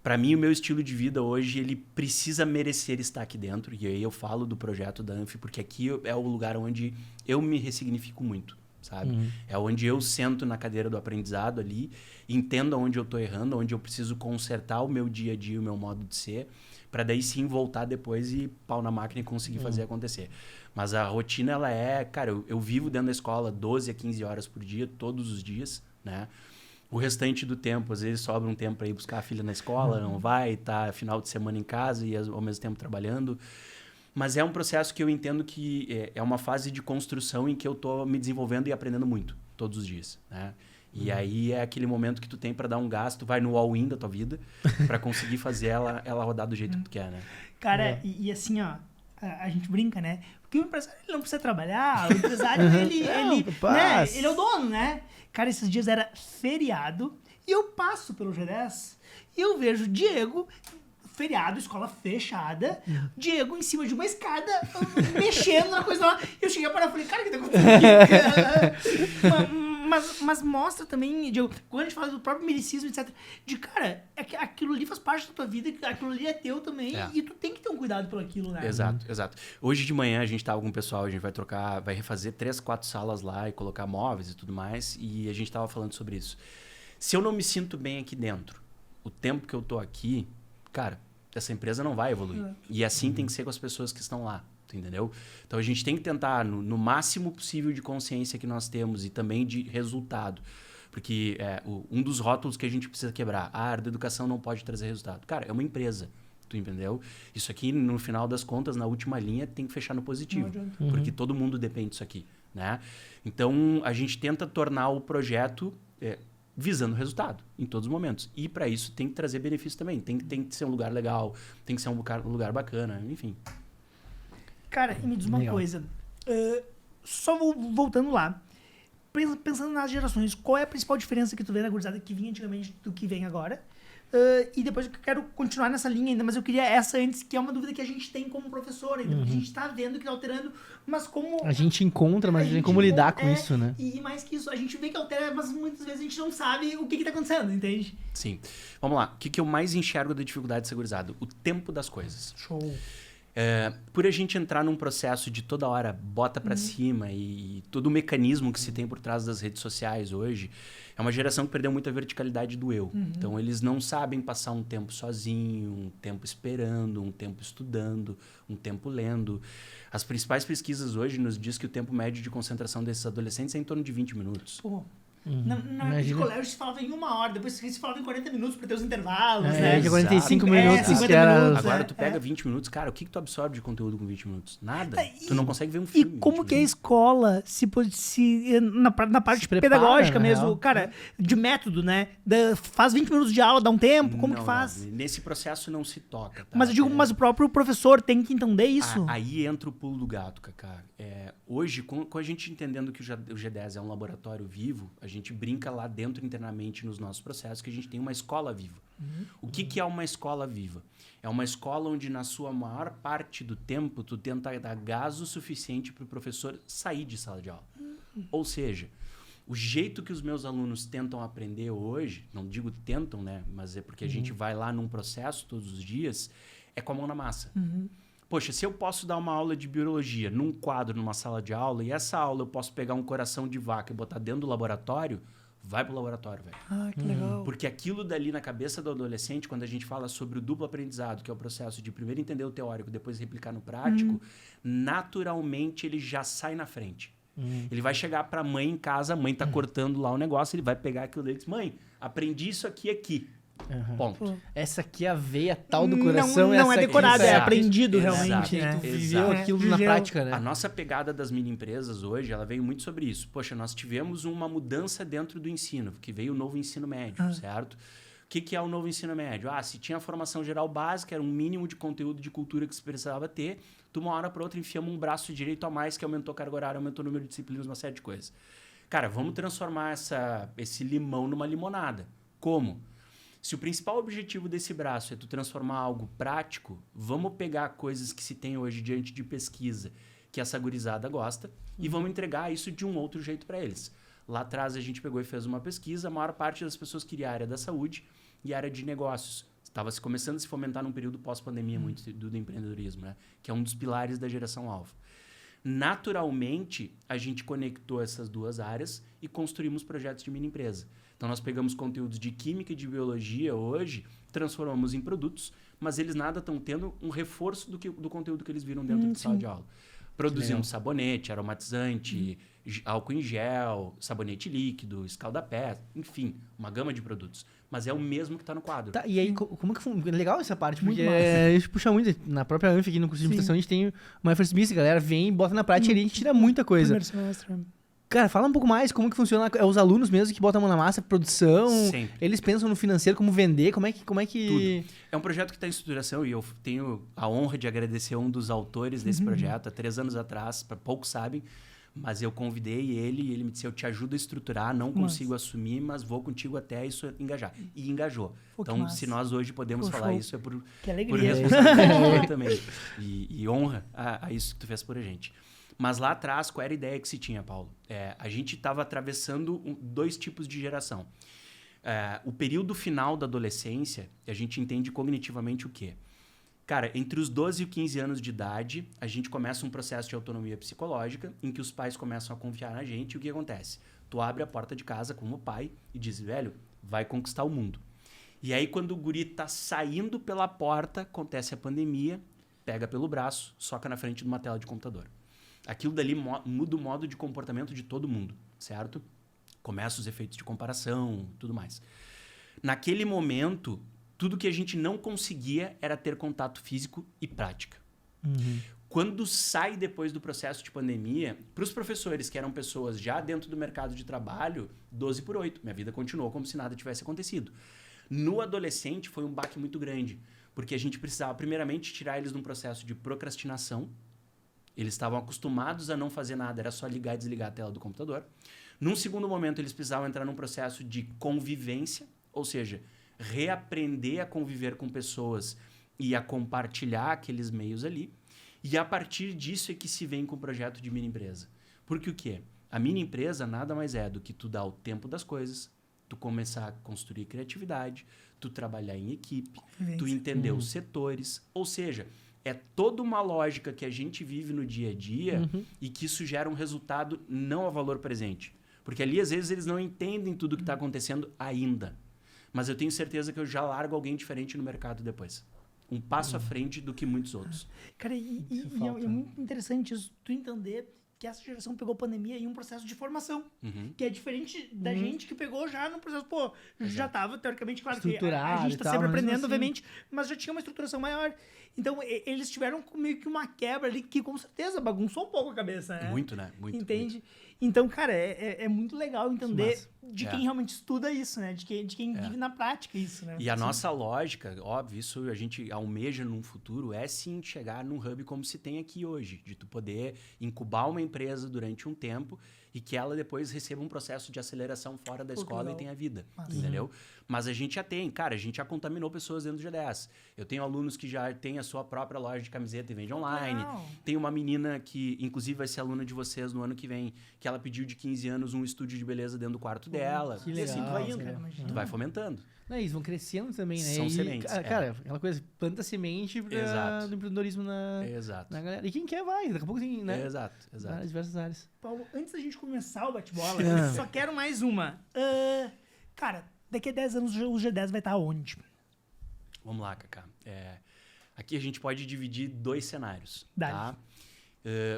S3: Pra mim, o meu estilo de vida hoje, ele precisa merecer estar aqui dentro. E aí eu falo do projeto da Anfi, porque aqui é o lugar onde eu me ressignifico muito, sabe? É onde eu sento na cadeira do aprendizado ali, entendo onde eu tô errando, onde eu preciso consertar o meu dia a dia, o meu modo de ser, para daí sim voltar depois e pau na máquina e conseguir fazer acontecer. Mas a rotina, ela é... Cara, eu vivo dentro da escola 12 a 15 horas por dia, todos os dias, né? O restante do tempo, às vezes sobra um tempo para ir buscar a filha na escola, não vai, tá final de semana em casa e ao mesmo tempo trabalhando. Mas é um processo que eu entendo que é uma fase de construção em que eu tô me desenvolvendo e aprendendo muito, todos os dias, né? E aí é aquele momento que tu tem para dar um gasto, vai no all-in da tua vida, para conseguir fazer ela rodar do jeito que tu quer, né?
S1: Cara, e assim, ó, a gente brinca, né? Porque o empresário ele não precisa trabalhar, o empresário ele né?
S2: capaz.
S1: Ele é o dono, né? Cara, esses dias era feriado e eu passo pelo G10 e eu vejo Diego, feriado, escola fechada, Diego em cima de uma escada, mexendo na coisa lá. Eu cheguei a parar e falei, cara, o que tá acontecendo aqui? Mas mostra também, Diego, quando a gente fala do próprio mericismo, etc., de cara, aquilo ali faz parte da tua vida, aquilo ali é teu também, e tu tem que ter um cuidado pelo aquilo, né?
S3: Exato, exato. Hoje de manhã a gente tava com o pessoal, a gente vai refazer 3, 4 salas lá e colocar móveis e tudo mais, e a gente tava falando sobre isso. Se eu não me sinto bem aqui dentro, o tempo que eu tô aqui, cara, essa empresa não vai evoluir. E assim tem que ser com as pessoas que estão lá, entendeu? Então a gente tem que tentar, no máximo possível de consciência que nós temos e também de resultado. Porque um dos rótulos que a gente precisa quebrar, a área da educação não pode trazer resultado. Cara, é uma empresa, tu entendeu? Isso aqui, no final das contas, na última linha, tem que fechar no positivo. Porque todo mundo depende disso aqui, né? Então, a gente tenta tornar o projeto visando resultado em todos os momentos. E para isso tem que trazer benefício também. Tem que ser um lugar legal, tem que ser um lugar bacana, enfim.
S1: Cara, e me diz uma
S2: Legal.
S1: coisa. Só voltando lá. Pensando nas gerações, qual é a principal diferença que tu vê na gurizada que vinha antigamente do que vem agora? E depois eu quero continuar nessa linha ainda, mas eu queria essa antes, que é uma dúvida que a gente tem como professor ainda, porque a gente tá vendo que tá alterando, mas como...
S2: A gente encontra, mas não tem como lidar com isso, né?
S1: E mais que isso, a gente vê que altera, mas muitas vezes a gente não sabe o que tá acontecendo, entende?
S3: Sim. Vamos lá. O que eu mais enxergo da dificuldade de ser gurizado? O tempo das coisas.
S1: Show.
S3: Por a gente entrar num processo de toda hora bota pra cima e todo o mecanismo que se tem por trás das redes sociais hoje, é uma geração que perdeu muito a verticalidade do eu. Então, eles não sabem passar um tempo sozinho, um tempo esperando, um tempo estudando, um tempo lendo. As principais pesquisas hoje nos diz que o tempo médio de concentração desses adolescentes é em torno de 20 minutos.
S1: Pô. Na época de colégio se falava em 1 hora, depois se falava em 40 minutos pra ter os intervalos,
S2: É,
S1: né?
S2: de 45
S3: Exato.
S2: minutos.
S1: 50
S2: que era...
S1: minutos.
S3: Agora tu pega 20 minutos, cara, o que tu absorve de conteúdo com 20 minutos? Nada.
S1: E-
S3: Tu não consegue ver um
S1: E
S3: filme. em
S1: como
S3: 20
S1: que a
S3: minutos.
S1: escola na parte
S2: Se prepara,
S1: pedagógica
S2: na
S1: mesmo,
S2: real.
S1: cara, de método, né? Faz 20 minutos de aula, dá um tempo, como
S3: Não,
S1: que faz?
S3: não, nesse processo não se toca, tá?
S1: Mas eu digo, mas o próprio professor tem que entender isso.
S3: Aí entra o pulo do gato, Cacá. Hoje, com a gente entendendo que o G10 é um laboratório vivo, a gente brinca lá dentro internamente nos nossos processos que a gente tem uma escola viva. O que é uma escola viva? É uma escola onde, na sua maior parte do tempo, tu tenta dar gás o suficiente para o professor sair de sala de aula. Ou seja, o jeito que os meus alunos tentam aprender hoje, não digo tentam, né? Mas é porque a gente vai lá num processo todos os dias, é com a mão na massa. Poxa, se eu posso dar uma aula de biologia num quadro, numa sala de aula, e essa aula eu posso pegar um coração de vaca e botar dentro do laboratório, vai pro laboratório, velho.
S1: Ah, que legal.
S3: Porque aquilo dali na cabeça do adolescente, quando a gente fala sobre o duplo aprendizado, que é o processo de primeiro entender o teórico, depois replicar no prático, naturalmente ele já sai na frente. Ele vai chegar pra mãe em casa, a mãe tá cortando lá o negócio, ele vai pegar aquilo dele e diz, mãe, aprendi isso aqui. Ponto.
S2: Essa aqui é a veia tal do coração.
S1: Não
S2: essa
S1: é decorado,
S2: aqui,
S1: é
S3: Exato.
S1: aprendido
S3: Exato.
S1: realmente, né?
S2: Tu viveu
S3: Exato.
S2: aquilo
S1: É,
S2: na
S1: viveu.
S2: prática, né?
S3: A nossa pegada das mini empresas hoje, ela veio muito sobre isso. Poxa, nós tivemos uma mudança dentro do ensino, que veio o novo ensino médio, certo? O que é o novo ensino médio? Se tinha a formação geral básica, era um mínimo de conteúdo de cultura que se precisava ter, tu uma hora para outra enfiamos um braço direito a mais, que aumentou a carga horária, aumentou o número de disciplinas, uma série de coisas. Cara, vamos transformar esse limão numa limonada. Como? Se o principal objetivo desse braço é tu transformar algo prático, vamos pegar coisas que se tem hoje diante de pesquisa, que essa gurizada gosta, e vamos entregar isso de um outro jeito para eles. Lá atrás a gente pegou e fez uma pesquisa, a maior parte das pessoas queria a área da saúde e a área de negócios. Estava começando a se fomentar num período pós-pandemia muito do empreendedorismo, né? Que é um dos pilares da geração alfa. Naturalmente, a gente conectou essas duas áreas e construímos projetos de mini empresa. Então, nós pegamos conteúdos de química e de biologia hoje, transformamos em produtos, mas eles nada estão tendo um reforço do conteúdo que eles viram dentro de sala de aula. Produzimos sabonete, aromatizante, álcool em gel, sabonete líquido, escaldapé, enfim, uma gama de produtos. Mas é o mesmo que está no quadro.
S2: Tá, e aí, como que funciona? Legal essa parte,
S1: Muito
S2: porque
S1: massa.
S2: a gente puxa muito. Na própria Anf, aqui no curso de administração, a gente tem uma referência mista, a galera vem, bota na prática e a gente tira muita coisa.
S1: Primeiro semestre.
S2: Cara, fala um pouco mais, como que funciona, é os alunos mesmo que botam a mão na massa, produção,
S3: Sempre.
S2: eles pensam no financeiro, como vender, como é que...
S3: Tudo. É um projeto que está em estruturação e eu tenho a honra de agradecer a um dos autores desse projeto. Há 3 anos atrás, poucos sabem, mas eu convidei ele e ele me disse, eu te ajudo a estruturar, não consigo assumir, mas vou contigo até isso engajar. E engajou.
S1: Pô, que
S3: Então,
S1: massa.
S3: se nós hoje podemos
S1: Pô,
S3: falar
S1: show.
S3: isso, é por
S1: Que alegria.
S3: responsabilidade também. E honra a isso que tu fez por a gente. Mas lá atrás, qual era a ideia que se tinha, Paulo? A gente estava atravessando 2 tipos de geração. O período final da adolescência, a gente entende cognitivamente o quê? Cara, entre os 12 e os 15 anos de idade, a gente começa um processo de autonomia psicológica em que os pais começam a confiar na gente e o que acontece? Tu abre a porta de casa como pai e diz, velho, vai conquistar o mundo. E aí, quando o guri tá saindo pela porta, acontece a pandemia, pega pelo braço, soca na frente de uma tela de computador. Aquilo dali muda o modo de comportamento de todo mundo, certo? Começa os efeitos de comparação, tudo mais. Naquele momento, tudo que a gente não conseguia era ter contato físico e prática. Quando sai depois do processo de pandemia, para os professores, que eram pessoas já dentro do mercado de trabalho, 12/8. Minha vida continuou como se nada tivesse acontecido. No adolescente, foi um baque muito grande, porque a gente precisava, primeiramente, tirar eles de um processo de procrastinação. Eles estavam acostumados a não fazer nada, era só ligar e desligar a tela do computador. Num segundo momento, eles precisavam entrar num processo de convivência, ou seja, reaprender a conviver com pessoas e a compartilhar aqueles meios ali. E a partir disso é que se vem com o projeto de mini empresa. Porque o quê? A mini empresa nada mais é do que tu dar o tempo das coisas, tu começar a construir criatividade, tu trabalhar em equipe, tu entender os setores, ou seja, é toda uma lógica que a gente vive no dia a dia e que isso gera um resultado não a valor presente. Porque ali, às vezes, eles não entendem tudo o que está acontecendo ainda. Mas eu tenho certeza que eu já largo alguém diferente no mercado depois. Um passo à frente do que muitos outros.
S1: Cara, é muito interessante isso, tu entender porque essa geração pegou pandemia em um processo de formação.
S3: Uhum.
S1: Que é diferente da gente que pegou já no processo, pô, já tava, teoricamente, claro que a
S2: Estruturado
S1: gente
S2: e
S1: tá
S2: tal,
S1: sempre
S2: mas mesmo
S1: aprendendo,
S2: assim.
S1: obviamente, mas já tinha uma estruturação maior. Então, eles tiveram meio que uma quebra ali que, com certeza, bagunçou um pouco a cabeça, né?
S3: Muito, né? Muito.
S1: Entende? Então, cara, é muito legal entender
S2: Massa.
S1: de quem realmente estuda isso, né? De quem vive na prática isso, né?
S3: E a nossa lógica, óbvio, isso a gente almeja num futuro, é sim chegar num hub como se tem aqui hoje, de tu poder incubar uma empresa durante um tempo e que ela depois receba um processo de aceleração fora da
S1: Pô, que
S3: escola
S1: legal.
S3: e tenha vida,
S1: Massa.
S3: entendeu? Mas a gente já tem, cara, a gente já contaminou pessoas dentro do G10. Eu tenho alunos que já têm a sua própria loja de camiseta e vende online.
S1: Legal.
S3: Tem uma menina que, inclusive, vai ser aluna de vocês no ano que vem, que ela pediu de 15 anos um estúdio de beleza dentro do quarto dela.
S2: que
S3: E assim tu
S2: legal,
S3: vai indo.
S1: cara, imagina.
S3: Tu vai fomentando.
S2: Não, eles vão crescendo também, né?
S3: São sementes,
S2: Cara, aquela coisa, planta semente
S3: Exato.
S2: do empreendedorismo
S3: Exato.
S2: na galera. E quem quer vai, daqui a pouco tem, né?
S3: Exato, exato.
S2: Várias diversas áreas.
S1: Paulo, antes da gente começar o bate-bola,
S2: Ah.
S1: só quero mais uma. Cara, daqui a 10 anos o G10 vai estar onde?
S3: Vamos lá, Cacá. Aqui a gente pode dividir 2 cenários,
S1: Dá-lhe.
S3: tá?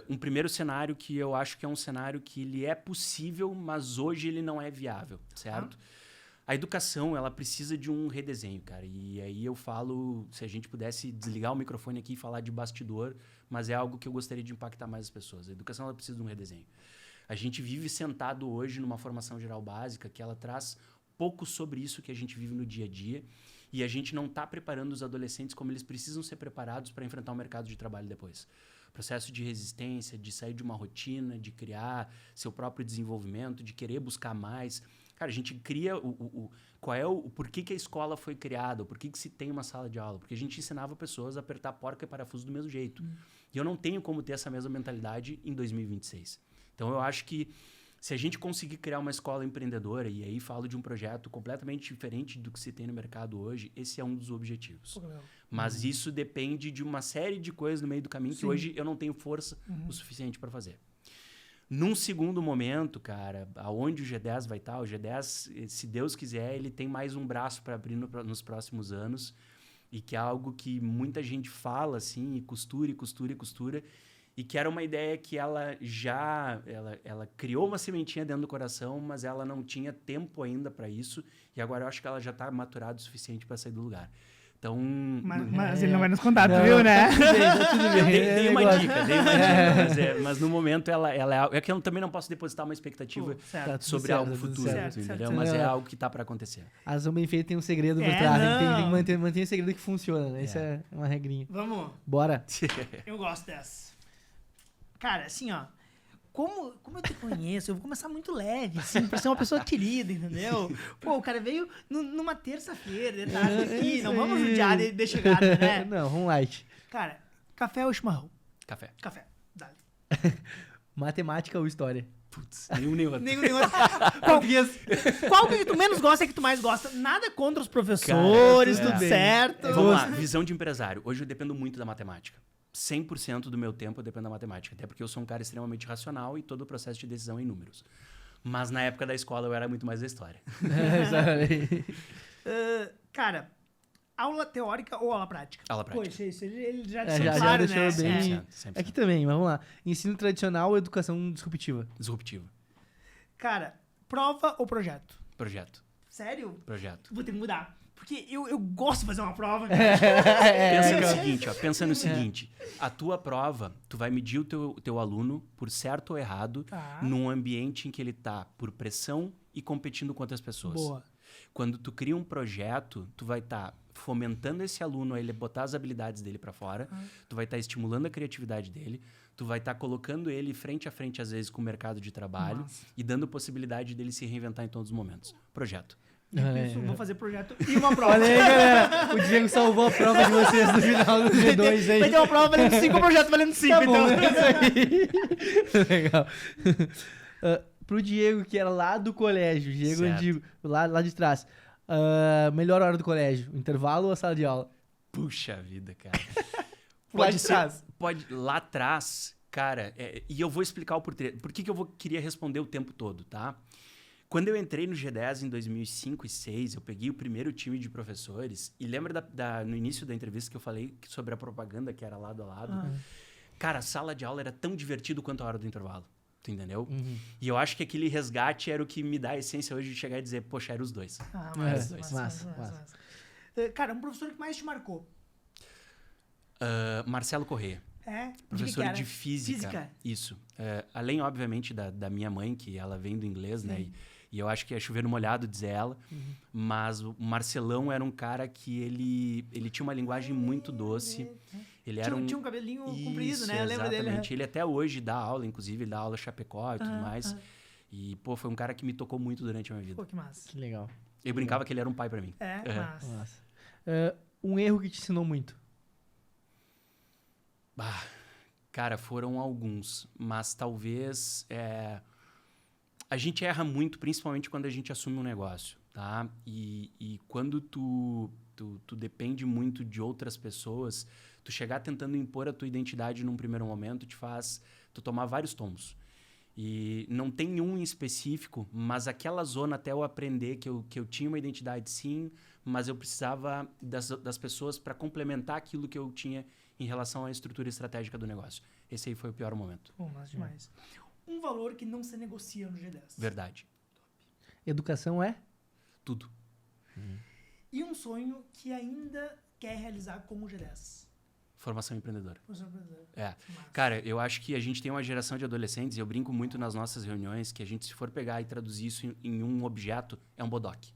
S3: Um primeiro cenário que eu acho que é um cenário que ele é possível, mas hoje ele não é viável, certo? A educação, ela precisa de um redesenho, cara. E aí eu falo, se a gente pudesse desligar o microfone aqui e falar de bastidor, mas é algo que eu gostaria de impactar mais as pessoas. A educação, ela precisa de um redesenho. A gente vive sentado hoje numa formação geral básica que ela traz pouco sobre isso que a gente vive no dia a dia e a gente não está preparando os adolescentes como eles precisam ser preparados para enfrentar o mercado de trabalho depois. Processo de resistência, de sair de uma rotina, de criar seu próprio desenvolvimento, de querer buscar mais. Cara, a gente cria qual é o porquê que a escola foi criada, o porquê que se tem uma sala de aula. Porque a gente ensinava pessoas a apertar porca e parafuso do mesmo jeito. E eu não tenho como ter essa mesma mentalidade em 2026. Então, eu acho que se a gente conseguir criar uma escola empreendedora, e aí falo de um projeto completamente diferente do que se tem no mercado hoje, esse é um dos objetivos. Mas isso depende de uma série de coisas no meio do caminho que hoje eu não tenho força o suficiente para fazer. Num segundo momento, cara, aonde o G10 vai estar, o G10, se Deus quiser, ele tem mais um braço para abrir nos próximos anos e que é algo que muita gente fala assim, e costura, e que era uma ideia que ela criou uma sementinha dentro do coração, mas ela não tinha tempo ainda para isso e agora eu acho que ela já está maturada o suficiente para sair do lugar. Então...
S1: Mas ele não vai nos contar, tu viu, né?
S2: Tudo bem.
S3: Dei uma dica, mas no momento ela é que eu também não posso depositar uma expectativa
S1: Pô, certo.
S2: Tá tudo
S3: sobre
S2: certo,
S3: algo
S2: tudo
S3: futuro,
S2: certo.
S3: entendeu?
S1: Certo.
S3: Mas é algo que tá para acontecer.
S2: A ação bem feita tem um segredo por
S1: É,
S2: trás.
S1: não.
S2: Tem que manter o segredo que funciona, né? Isso é uma regrinha.
S1: Vamos,
S2: Bora.
S1: eu gosto dessa. Cara, assim, ó. Como eu te conheço, eu vou começar muito leve, assim, pra ser uma pessoa querida, entendeu? Pô, o cara veio numa terça-feira, de tarde aqui, não vamos judiar de chegada, né?
S2: Não, vamos light.
S1: Cara, café ou chimarrão?
S3: Café.
S1: Café, dá.
S2: Matemática ou história?
S3: Putz, nenhum outro.
S1: Nenhum. Qual que tu menos gosta é que tu mais gosta? Nada contra os professores,
S3: Cara,
S1: tudo
S2: bem.
S1: certo.
S3: Vamos lá, visão de empresário. Hoje eu dependo muito da matemática. 100% do meu tempo eu dependo da matemática. Até porque eu sou um cara extremamente racional e todo o processo de decisão é em números. Mas na época da escola eu era muito mais da história.
S1: Cara, aula teórica ou aula prática?
S3: Aula prática.
S1: Poxa, isso ele já
S2: Já
S1: deixou claro,
S2: deixou
S1: né?
S2: bem.
S3: 100%.
S2: Aqui também, mas vamos lá. Ensino tradicional ou educação disruptiva?
S3: Disruptivo.
S1: Cara, prova ou projeto?
S3: Projeto.
S1: Sério?
S3: Projeto.
S1: Vou ter que mudar. Porque eu gosto de fazer uma prova.
S3: Pensa no seguinte, ó. Pensa no seguinte. A tua prova, tu vai medir o teu aluno por certo ou errado
S1: Tá.
S3: num ambiente em que ele tá por pressão e competindo com outras pessoas.
S1: Boa.
S3: Quando tu cria um projeto, tu vai estar fomentando esse aluno a ele botar as habilidades dele para fora, tu vai estar estimulando a criatividade dele, tu vai estar colocando ele frente a frente, às vezes, com o mercado de trabalho e dando possibilidade dele se reinventar em todos os momentos. Projeto.
S1: Isso, vou fazer projeto e uma prova.
S2: Olha aí, galera. O Diego salvou a prova de vocês no final do G2 aí.
S1: Vai ter uma prova valendo 5, um projeto valendo 5.
S2: Tá bom,
S1: então.
S2: é isso aí. Legal. Pro Diego, que era lá do colégio, Diego
S3: Certo.
S2: antigo, lá de trás. Melhor hora do colégio, intervalo ou a sala de aula?
S3: Puxa vida, cara.
S2: Lá de trás.
S3: Lá atrás, cara, e eu vou explicar o porquê. Por que eu queria responder o tempo todo, tá? Quando eu entrei no G10 em 2005 e 2006, eu peguei o primeiro time de professores e lembra no início da entrevista que eu falei sobre a propaganda que era lado a lado? Cara, a sala de aula era tão divertido quanto a hora do intervalo. Tu entendeu? E eu acho que aquele resgate era o que me dá a essência hoje de chegar e dizer, poxa, era os dois.
S1: Ah,
S2: Massa.
S1: Cara, um professor que mais te marcou?
S3: Marcelo Corrêa.
S1: É?
S3: Professor de física. Isso. Além, obviamente, da minha mãe, que ela vem do inglês, né? E eu acho que é chover no molhado, dizer ela. Mas o Marcelão era um cara que ele tinha uma linguagem muito doce. Ele era
S1: tinha um cabelinho comprido, né? Eu lembro dele.
S3: Exatamente. Ele até hoje dá aula, inclusive, ele dá aula Chapecó e tudo mais. E, pô, foi um cara que me tocou muito durante a minha vida.
S1: Pô, que massa.
S2: Que legal.
S3: Eu brincava que ele era um pai pra mim.
S2: Massa. Um erro que te ensinou muito.
S3: Cara, foram alguns. Mas talvez... A gente erra muito, principalmente quando a gente assume um negócio, tá? E quando tu depende muito de outras pessoas, tu chegar tentando impor a tua identidade num primeiro momento te faz tu tomar vários tombos. E não tem um em específico, mas aquela zona até eu aprender que eu tinha uma identidade sim, mas eu precisava das pessoas para complementar aquilo que eu tinha em relação à estrutura estratégica do negócio. Esse aí foi o pior momento.
S1: Pô, massa demais. Um valor que não se negocia no G10.
S3: Verdade.
S2: Educação é?
S3: Tudo.
S1: E um sonho que ainda quer realizar como G10?
S3: Formação empreendedora.
S1: Formação empreendedora.
S3: Massa. Cara, eu acho que a gente tem uma geração de adolescentes, e eu brinco muito nas nossas reuniões, que a gente, se for pegar e traduzir isso em um objeto, é um bodoque.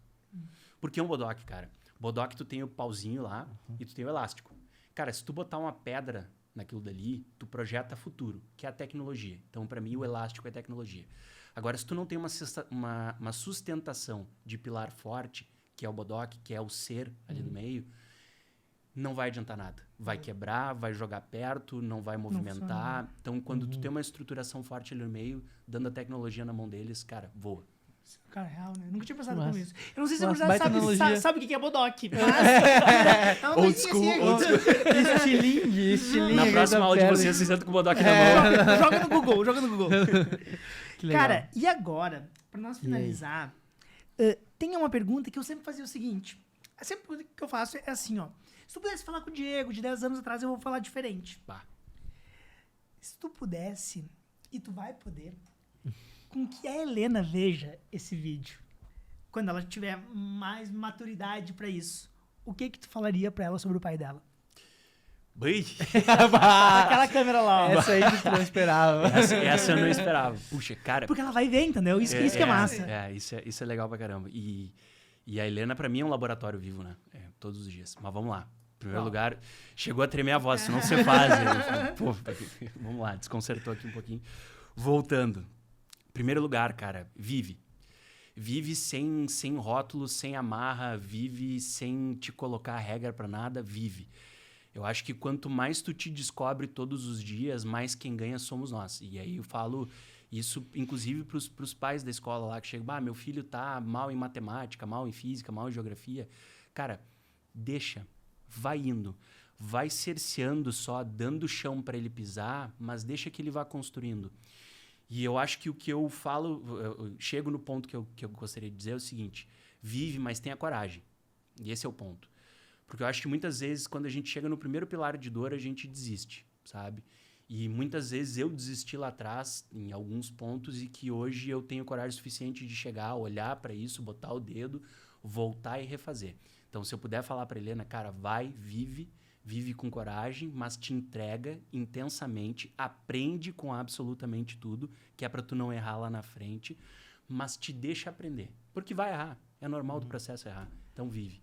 S3: Por que um bodoque, cara? Bodoque, tu tem o pauzinho lá e tu tem o elástico. Cara, se tu botar uma pedra naquilo dali, tu projeta futuro, que é a tecnologia. Então, para mim, o elástico é tecnologia. Agora, se tu não tem uma sustentação de pilar forte, que é o bodoque, que é o ser ali no meio, não vai adiantar nada. Vai quebrar, vai jogar perto, não vai movimentar. Então, quando tu tem uma estruturação forte ali no meio, dando a tecnologia na mão deles, cara, voa.
S1: Cara, é real, né? Nunca tinha pensado como isso. Eu não sei se
S2: Nossa,
S1: a verdade sabe o que é bodoque. Mas...
S3: Old school.
S2: Estilingue.
S3: Na próxima aula de vocês sentam com o bodoque na mão.
S1: Joga no Google.
S2: Que legal.
S1: Cara, e agora, pra nós finalizar, tem uma pergunta que eu sempre fazia o seguinte. A sempre pergunta que eu faço é assim, ó. Se tu pudesse falar com o Diego de 10 anos atrás, eu vou falar diferente. Se tu pudesse, e tu vai poder, com que a Helena veja esse vídeo, quando ela tiver mais maturidade pra isso, o que tu falaria pra ela sobre o pai dela?
S3: Bem,
S1: Aquela câmera lá, ó.
S2: Essa aí que tu não esperava.
S3: essa eu não esperava. Puxa, cara...
S1: Porque ela vai ver, entendeu? Isso que é massa.
S3: Isso é legal pra caramba. E a Helena, pra mim, é um laboratório vivo, né? Todos os dias. Mas vamos lá. Em primeiro lugar, chegou a tremer a voz, senão você faz. Pô, vamos lá, desconcertou aqui um pouquinho. Voltando. Primeiro lugar, cara, vive. Vive sem rótulos, sem amarra, vive sem te colocar regra pra nada, vive. Eu acho que quanto mais tu te descobre todos os dias, mais quem ganha somos nós. E aí eu falo isso, inclusive, pros pais da escola lá, que chegam, meu filho tá mal em matemática, mal em física, mal em geografia. Cara, deixa, vai indo. Vai cerceando só, dando chão pra ele pisar, mas deixa que ele vá construindo. E eu acho que o que eu falo, eu chego no ponto que eu gostaria de dizer é o seguinte: vive, mas tenha coragem. E esse é o ponto. Porque eu acho que muitas vezes, quando a gente chega no primeiro pilar de dor, a gente desiste, sabe? E muitas vezes eu desisti lá atrás, em alguns pontos, e que hoje eu tenho coragem suficiente de chegar, olhar para isso, botar o dedo, voltar e refazer. Então, se eu puder falar para Helena, cara, vai, vive com coragem, mas te entrega intensamente, aprende com absolutamente tudo, que é para tu não errar lá na frente, mas te deixa aprender. Porque vai errar, é normal do processo errar. Então, vive.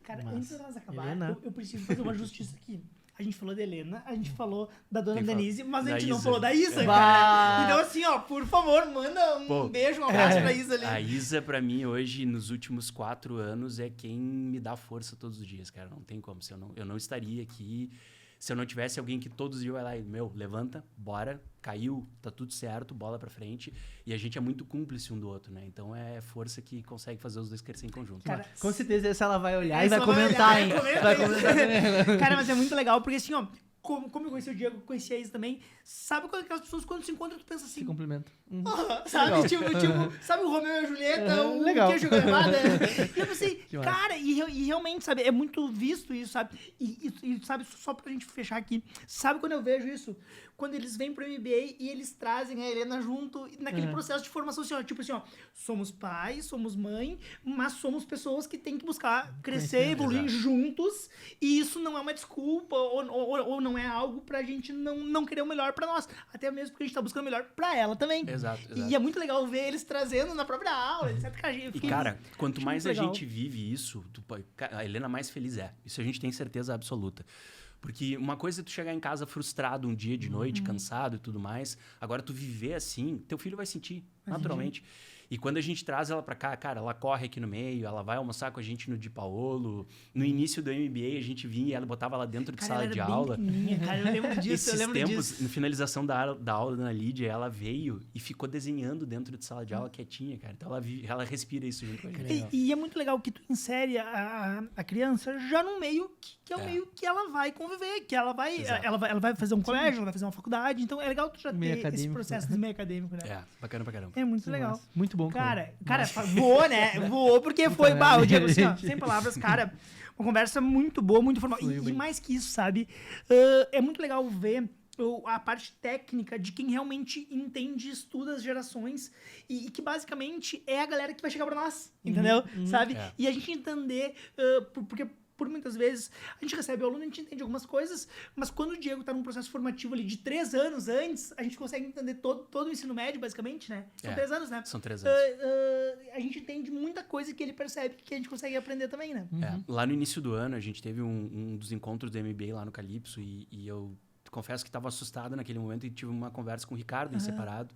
S1: Cara, antes de nós acabar, eu preciso fazer uma justiça aqui. A gente falou da Helena, a gente falou da dona Denise, mas a gente não falou da Isa, cara. Então, assim, ó, por favor, manda um beijo, um abraço pra Isa ali.
S3: A Isa, pra mim, hoje, nos últimos 4 anos, é quem me dá força todos os dias, cara. Não tem como. Eu não estaria aqui se eu não tivesse alguém que todos os dias vai lá e, levanta, bora, caiu, tá tudo certo, bola pra frente. E a gente é muito cúmplice um do outro, né? Então é força que consegue fazer os dois crescer em conjunto.
S2: Cara, com certeza essa ela vai olhar e vai comentar, hein? Vai comentar também.
S1: Cara, mas é muito legal, porque assim, ó, como eu conheci o Diego, eu conheci a Isa também. Sabe quando aquelas pessoas, quando se encontram, tu pensa assim...
S2: Se complementa.
S1: Sabe? Tipo, sabe o Romeu e a Julieta, o
S2: legal.
S1: queijo gravado? E eu pensei,
S2: Que massa.
S1: cara, e realmente, sabe, é muito visto isso, sabe? E sabe, só pra gente fechar aqui, sabe quando eu vejo isso? Quando eles vêm pro MBA e eles trazem a Helena junto naquele processo de formação, assim, ó, tipo assim, ó, somos pais, somos mãe, mas somos pessoas que têm que buscar crescer, evoluir juntos, e isso não é uma desculpa, ou não é algo pra gente não querer o melhor pra nós, até mesmo porque a gente tá buscando o melhor pra ela também.
S3: Exato.
S1: E é muito legal ver eles trazendo na própria aula, etc.
S3: E, cara, quanto mais a
S1: legal.
S3: gente vive isso, a Helena mais feliz é. Isso a gente tem certeza absoluta. Porque uma coisa é tu chegar em casa frustrado um dia de noite, cansado e tudo mais. Agora, tu viver assim, teu filho vai sentir, naturalmente. E quando a gente traz ela pra cá, cara, ela corre aqui no meio, ela vai almoçar com a gente no Di Paolo. No início do MBA, a gente vinha e ela botava lá dentro de sala de aula.
S1: Cara, eu lembro disso,
S3: Esses tempos, na finalização da aula da Ana Lídia, ela veio e ficou desenhando dentro de sala de aula quietinha, cara. Então ela respira isso junto com a gente.
S1: E é muito legal que tu insere a criança já num meio que é o meio que ela vai conviver, que ela vai fazer um colégio, ela vai fazer uma faculdade. Então é legal tu já
S2: Meio
S1: ter esse
S2: acadêmico.
S1: processo de meio acadêmico, né?
S3: É, bacana pra caramba.
S1: É muito legal.
S2: Muito bom,
S1: Cara, voou, né? Voou porque foi, o Diego, assim, ó, sem palavras, cara, uma conversa muito boa, muito formal. E mais que isso, sabe? É muito legal ver a parte técnica de quem realmente entende e estuda as gerações e que basicamente é a galera que vai chegar pra nós, entendeu? Sabe?
S3: É.
S1: E a gente entender, porque por muitas vezes a gente recebe o aluno, a gente entende algumas coisas, mas quando o Diego tá num processo formativo ali de 3 anos antes, a gente consegue entender todo o ensino médio, basicamente, né? São 3 anos, né?
S3: São 3 anos.
S1: A gente entende muita coisa que ele percebe que a gente consegue aprender também, né?
S3: Lá no início do ano, a gente teve um dos encontros do MBA lá no Calypso e eu confesso que estava assustado naquele momento e tive uma conversa com o Ricardo em separado.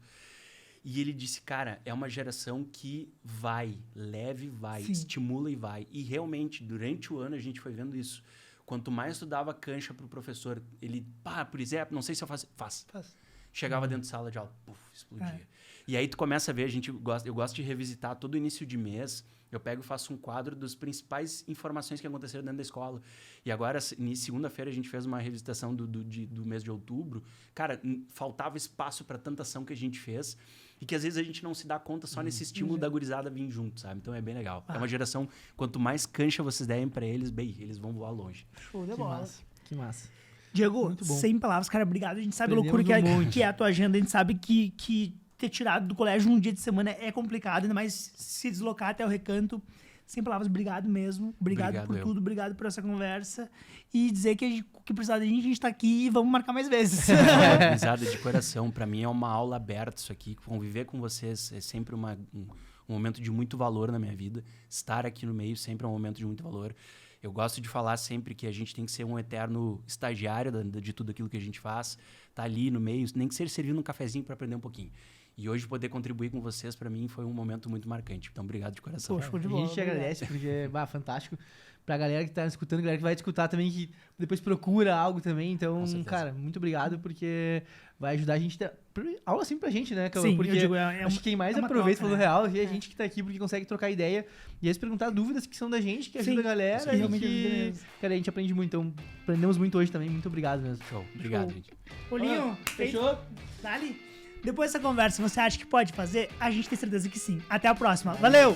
S3: E ele disse, cara, é uma geração que vai, leve vai, estimula e vai. E realmente, durante o ano, a gente foi vendo isso. Quanto mais tu dava cancha pro professor, ele, por exemplo, não sei se eu faço, faz. Chegava dentro de sala de aula, explodia. E aí tu começa a ver, eu gosto de revisitar todo início de mês, eu pego e faço um quadro das principais informações que aconteceram dentro da escola. E agora, segunda-feira, a gente fez uma revisitação do mês de outubro. Cara, faltava espaço para tanta ação que a gente fez e que às vezes a gente não se dá conta só nesse estímulo da gurizada vir junto, sabe? Então é bem legal. É uma geração, quanto mais cancha vocês derem para eles, eles vão voar longe.
S1: Show de bola.
S2: Que massa.
S1: Diego,
S2: Muito bom.
S1: sem palavras, cara, obrigado. A gente sabe a
S2: Aprendemos
S1: loucura
S2: um
S1: que é a tua agenda, a gente sabe que ter tirado do colégio num dia de semana é complicado, ainda mais se deslocar até o Recanto. Sem palavras, obrigado mesmo. Obrigado por tudo, obrigado por essa conversa. E dizer que precisar da gente tá aqui e vamos marcar mais vezes.
S3: Risada de coração. Pra mim é uma aula aberta isso aqui. Conviver com vocês é sempre um momento de muito valor na minha vida. Estar aqui no meio sempre é um momento de muito valor. Eu gosto de falar sempre que a gente tem que ser um eterno estagiário de tudo aquilo que a gente faz. Tá ali no meio, nem que seja servindo um cafezinho para aprender um pouquinho. E hoje poder contribuir com vocês, para mim, foi um momento muito marcante. Então, obrigado de coração.
S1: Poxa, de
S2: A
S1: bola,
S2: gente agradece, porque é fantástico. Pra galera que tá escutando, galera que vai escutar também, que depois procura algo também. Então, cara, muito obrigado, porque vai ajudar a gente a ter algo assim pra gente, né, Cauã?
S1: Sim,
S2: porque
S1: eu digo,
S2: acho que quem mais aproveita falando real é a gente que tá aqui, porque consegue trocar ideia e às vezes perguntar dúvidas que são da gente, que ajuda a galera. E que, cara, a gente aprende muito. Então, aprendemos muito hoje também. Muito obrigado mesmo.
S3: Show. Obrigado, gente.
S1: Olinho,
S2: fechou?
S1: Dali. Depois dessa conversa, você acha que pode fazer? A gente tem certeza que sim. Até a próxima. Valeu!